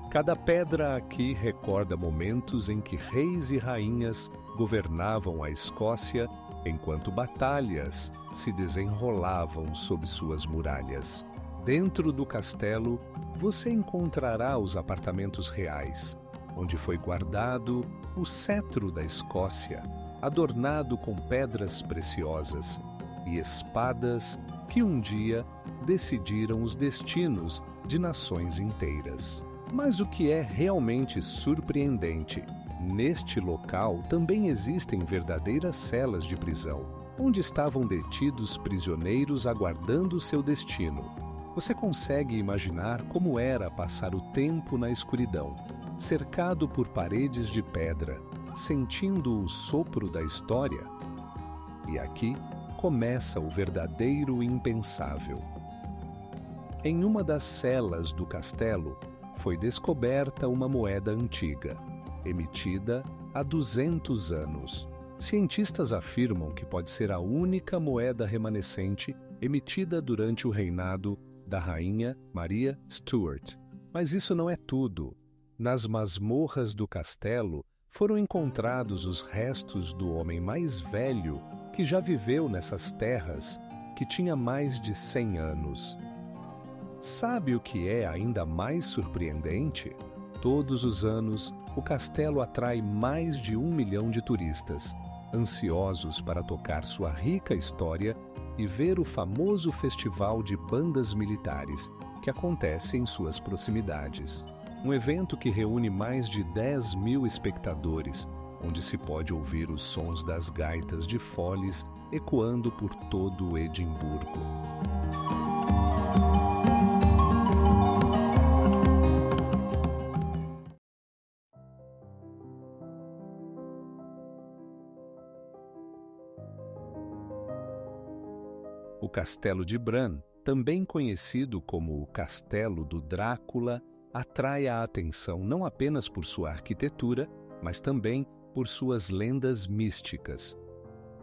Cada pedra aqui recorda momentos em que reis e rainhas governavam a Escócia, enquanto batalhas se desenrolavam sob suas muralhas. Dentro do castelo, você encontrará os apartamentos reais, onde foi guardado o cetro da Escócia, adornado com pedras preciosas e espadas que um dia decidiram os destinos de nações inteiras. Mas o que é realmente surpreendente, neste local também existem verdadeiras celas de prisão, onde estavam detidos prisioneiros aguardando seu destino. Você consegue imaginar como era passar o tempo na escuridão, cercado por paredes de pedra, sentindo o sopro da história? E aqui começa o verdadeiro impensável. Em uma das celas do castelo, foi descoberta uma moeda antiga, emitida há 200 anos. Cientistas afirmam que pode ser a única moeda remanescente emitida durante o reinado da rainha Maria Stuart. Mas isso não é tudo. Nas masmorras do castelo foram encontrados os restos do homem mais velho que já viveu nessas terras, que tinha mais de 100 anos. Sabe o que é ainda mais surpreendente? Todos os anos, o castelo atrai mais de 1 milhão de turistas, ansiosos para tocar sua rica história e ver o famoso festival de bandas militares, que acontece em suas proximidades. Um evento que reúne mais de 10 mil espectadores, onde se pode ouvir os sons das gaitas de foles ecoando por todo Edimburgo. O Castelo de Bran, também conhecido como o Castelo do Drácula, atrai a atenção não apenas por sua arquitetura, mas também por suas lendas místicas.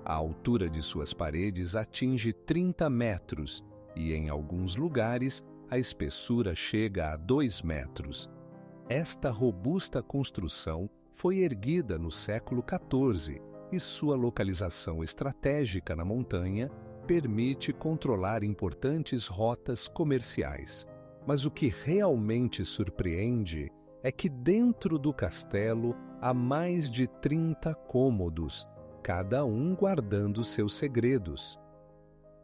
A altura de suas paredes atinge 30 metros e, em alguns lugares, a espessura chega a 2 metros. Esta robusta construção foi erguida no século XIV e sua localização estratégica na montanha permite controlar importantes rotas comerciais. Mas o que realmente surpreende é que dentro do castelo há mais de 30 cômodos, cada um guardando seus segredos.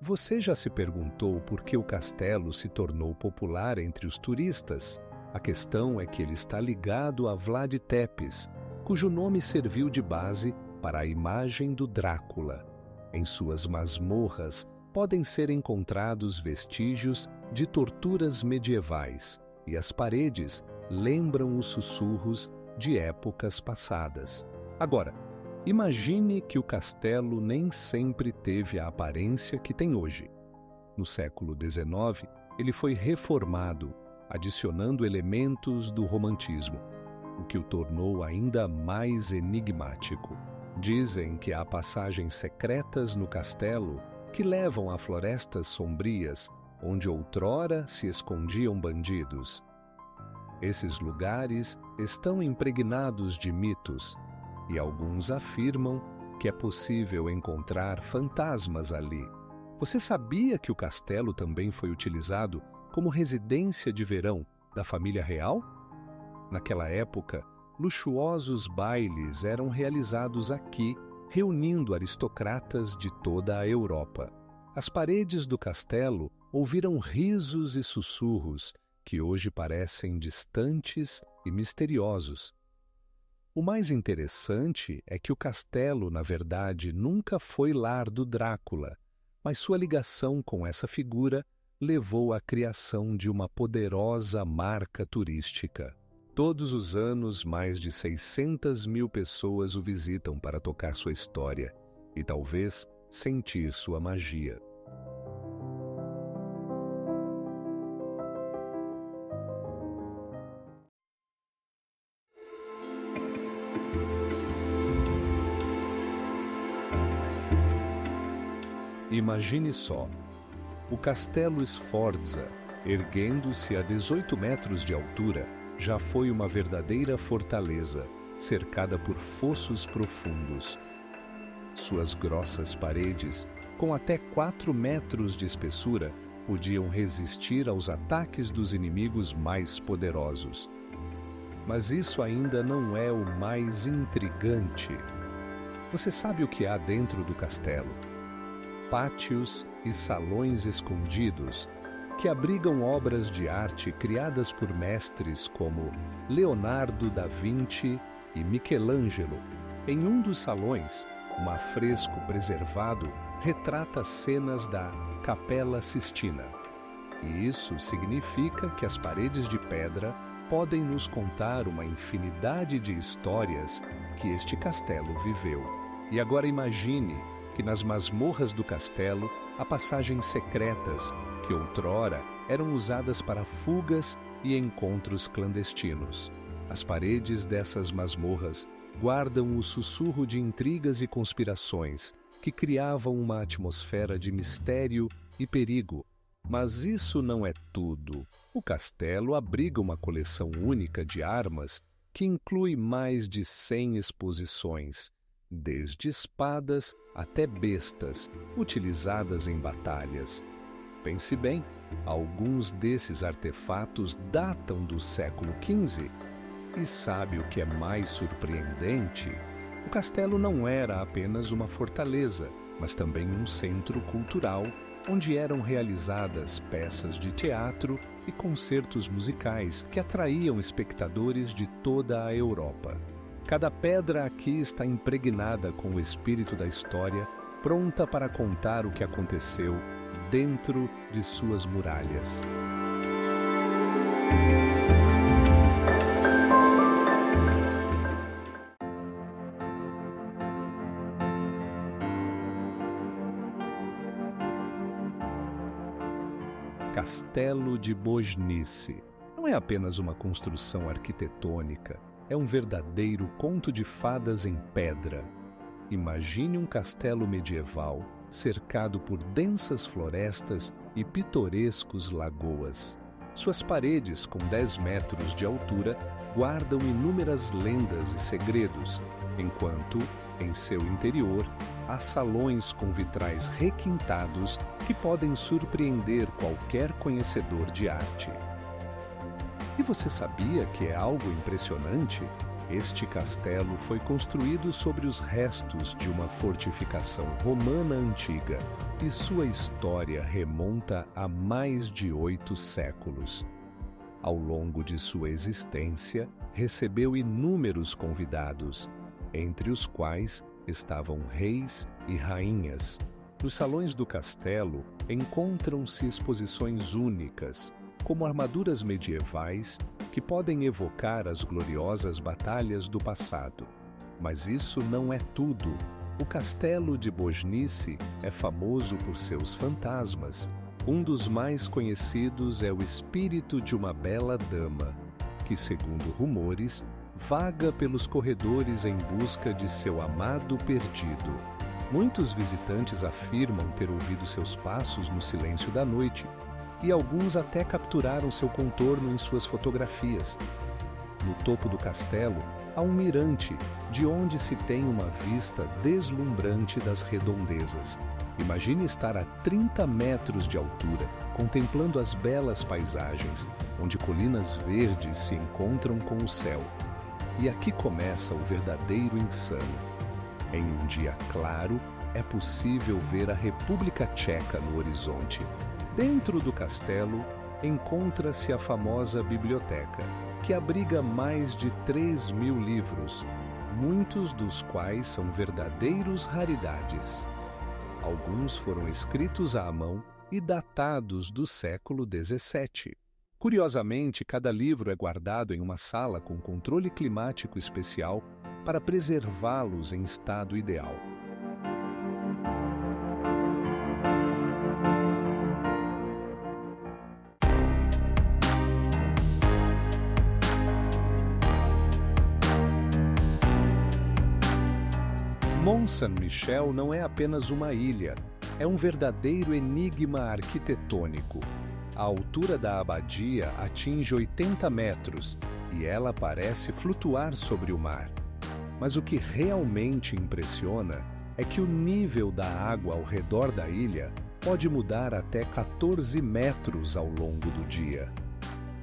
Você já se perguntou por que o castelo se tornou popular entre os turistas? A questão é que ele está ligado a Vlad Tepes, cujo nome serviu de base para a imagem do Drácula. Em suas masmorras podem ser encontrados vestígios de torturas medievais, e as paredes lembram os sussurros de épocas passadas. Agora, imagine que o castelo nem sempre teve a aparência que tem hoje. No século XIX, ele foi reformado, adicionando elementos do romantismo, o que o tornou ainda mais enigmático. Dizem que há passagens secretas no castelo que levam a florestas sombrias, onde outrora se escondiam bandidos. Esses lugares estão impregnados de mitos, e alguns afirmam que é possível encontrar fantasmas ali. Você sabia que o castelo também foi utilizado como residência de verão da família real? Naquela época, luxuosos bailes eram realizados aqui, reunindo aristocratas de toda a Europa. As paredes do castelo ouviram risos e sussurros que hoje parecem distantes e misteriosos. O mais interessante é que o castelo, na verdade, nunca foi lar do Drácula, mas sua ligação com essa figura levou à criação de uma poderosa marca turística. Todos os anos, mais de 600 mil pessoas o visitam para tocar sua história e talvez sentir sua magia. Imagine só, o Castelo Sforza, erguendo-se a 18 metros de altura, já foi uma verdadeira fortaleza, cercada por fossos profundos. Suas grossas paredes, com até 4 metros de espessura, podiam resistir aos ataques dos inimigos mais poderosos. Mas isso ainda não é o mais intrigante. Você sabe o que há dentro do castelo? Pátios e salões escondidos que abrigam obras de arte criadas por mestres como Leonardo da Vinci e Michelangelo. Em um dos salões, um afresco preservado retrata cenas da Capela Sistina. E isso significa que as paredes de pedra podem nos contar uma infinidade de histórias que este castelo viveu. E agora imagine que nas masmorras do castelo há passagens secretas que outrora eram usadas para fugas e encontros clandestinos. As paredes dessas masmorras guardam o sussurro de intrigas e conspirações que criavam uma atmosfera de mistério e perigo. Mas isso não é tudo. O castelo abriga uma coleção única de armas que inclui mais de 100 exposições, desde espadas até bestas, utilizadas em batalhas. Pense bem, alguns desses artefatos datam do século XV. E sabe o que é mais surpreendente? O castelo não era apenas uma fortaleza, mas também um centro cultural, onde eram realizadas peças de teatro e concertos musicais que atraíam espectadores de toda a Europa. Cada pedra aqui está impregnada com o espírito da história, pronta para contar o que aconteceu dentro de suas muralhas. Castelo de Bojnice. Não é apenas uma construção arquitetônica, é um verdadeiro conto de fadas em pedra. Imagine um castelo medieval cercado por densas florestas e pitorescos lagoas. Suas paredes, com 10 metros de altura, guardam inúmeras lendas e segredos, enquanto, em seu interior, há salões com vitrais requintados que podem surpreender qualquer conhecedor de arte. E você sabia que é algo impressionante? Este castelo foi construído sobre os restos de uma fortificação romana antiga e sua história remonta a mais de 8 séculos. Ao longo de sua existência, recebeu inúmeros convidados, entre os quais estavam reis e rainhas. Nos salões do castelo encontram-se exposições únicas, como armaduras medievais que podem evocar as gloriosas batalhas do passado. Mas isso não é tudo. O Castelo de Bojnice é famoso por seus fantasmas. Um dos mais conhecidos é o espírito de uma bela dama, que, segundo rumores, vaga pelos corredores em busca de seu amado perdido. Muitos visitantes afirmam ter ouvido seus passos no silêncio da noite, e alguns até capturaram seu contorno em suas fotografias. No topo do castelo há um mirante, de onde se tem uma vista deslumbrante das redondezas. Imagine estar a 30 metros de altura, contemplando as belas paisagens, onde colinas verdes se encontram com o céu. E aqui começa o verdadeiro insano. Em um dia claro, é possível ver a República Tcheca no horizonte. Dentro do castelo, encontra-se a famosa biblioteca, que abriga mais de 3.000 livros, muitos dos quais são verdadeiros raridades. Alguns foram escritos à mão e datados do século XVII. Curiosamente, cada livro é guardado em uma sala com controle climático especial para preservá-los em estado ideal. Mont-Saint-Michel não é apenas uma ilha, é um verdadeiro enigma arquitetônico. A altura da abadia atinge 80 metros e ela parece flutuar sobre o mar. Mas o que realmente impressiona é que o nível da água ao redor da ilha pode mudar até 14 metros ao longo do dia.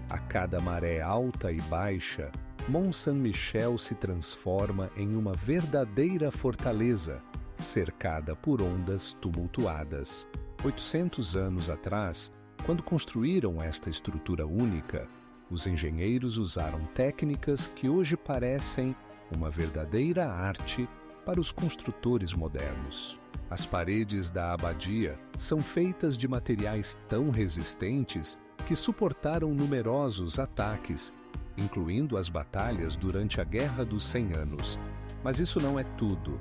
A cada maré alta e baixa, Mont-Saint-Michel se transforma em uma verdadeira fortaleza, cercada por ondas tumultuadas. 800 anos atrás, quando construíram esta estrutura única, os engenheiros usaram técnicas que hoje parecem uma verdadeira arte para os construtores modernos. As paredes da abadia são feitas de materiais tão resistentes que suportaram numerosos ataques, incluindo as batalhas durante a Guerra dos 100 Anos. Mas isso não é tudo.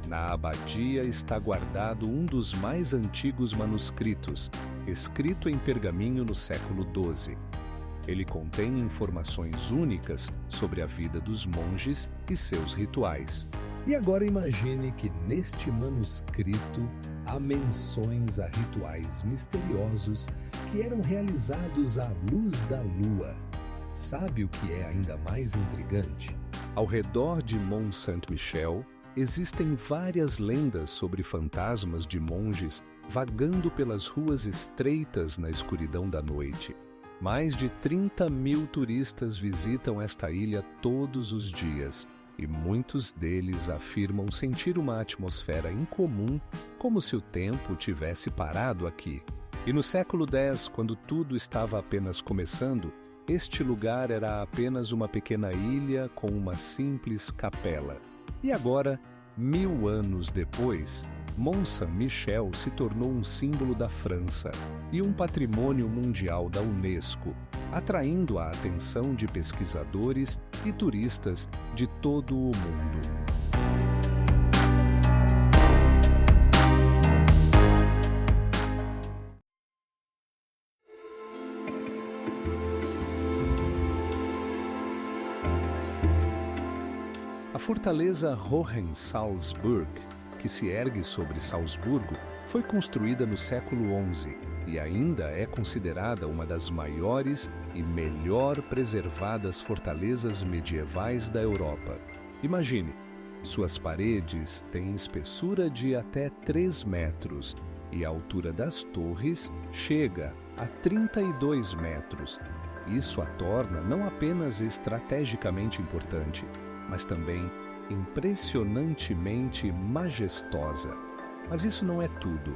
Na abadia está guardado um dos mais antigos manuscritos, escrito em pergaminho no século XII. Ele contém informações únicas sobre a vida dos monges e seus rituais. E agora imagine que neste manuscrito há menções a rituais misteriosos que eram realizados à luz da lua. Sabe o que é ainda mais intrigante? Ao redor de Mont-Saint-Michel, existem várias lendas sobre fantasmas de monges vagando pelas ruas estreitas na escuridão da noite. Mais de 30.000 turistas visitam esta ilha todos os dias e muitos deles afirmam sentir uma atmosfera incomum, como se o tempo tivesse parado aqui. E no século X, quando tudo estava apenas começando, este lugar era apenas uma pequena ilha com uma simples capela. E agora, 1000 anos depois, Mont-Saint-Michel se tornou um símbolo da França e um patrimônio mundial da Unesco, atraindo a atenção de pesquisadores e turistas de todo o mundo. A fortaleza Hohensalzburg, que se ergue sobre Salzburgo, foi construída no século XI e ainda é considerada uma das maiores e melhor preservadas fortalezas medievais da Europa. Imagine, suas paredes têm espessura de até 3 metros e a altura das torres chega a 32 metros. Isso a torna não apenas estrategicamente importante, mas também impressionantemente majestosa. Mas isso não é tudo.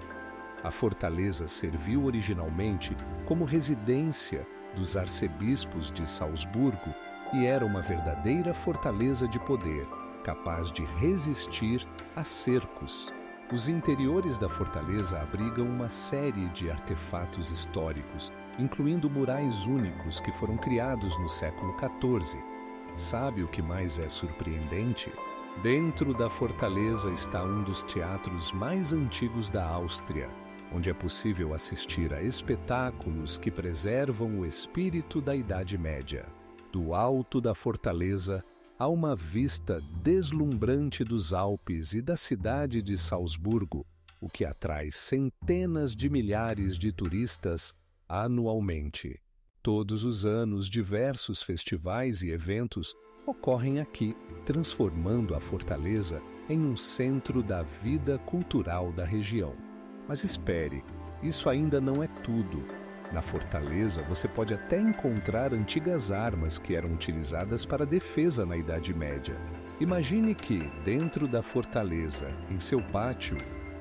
A fortaleza serviu originalmente como residência dos arcebispos de Salzburgo e era uma verdadeira fortaleza de poder, capaz de resistir a cercos. Os interiores da fortaleza abrigam uma série de artefatos históricos, incluindo murais únicos que foram criados no século XIV. Sabe o que mais é surpreendente? Dentro da fortaleza está um dos teatros mais antigos da Áustria, onde é possível assistir a espetáculos que preservam o espírito da Idade Média. Do alto da fortaleza, há uma vista deslumbrante dos Alpes e da cidade de Salzburgo, o que atrai centenas de milhares de turistas anualmente. Todos os anos, diversos festivais e eventos ocorrem aqui, transformando a fortaleza em um centro da vida cultural da região. Mas espere, isso ainda não é tudo. Na fortaleza, você pode até encontrar antigas armas que eram utilizadas para defesa na Idade Média. Imagine que, dentro da fortaleza, em seu pátio,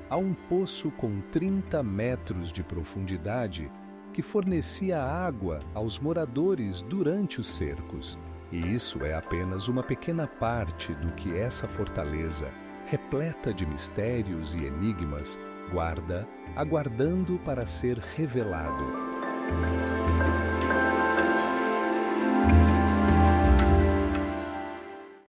há um poço com 30 metros de profundidade que fornecia água aos moradores durante os cercos. E isso é apenas uma pequena parte do que essa fortaleza, repleta de mistérios e enigmas, guarda, aguardando para ser revelado.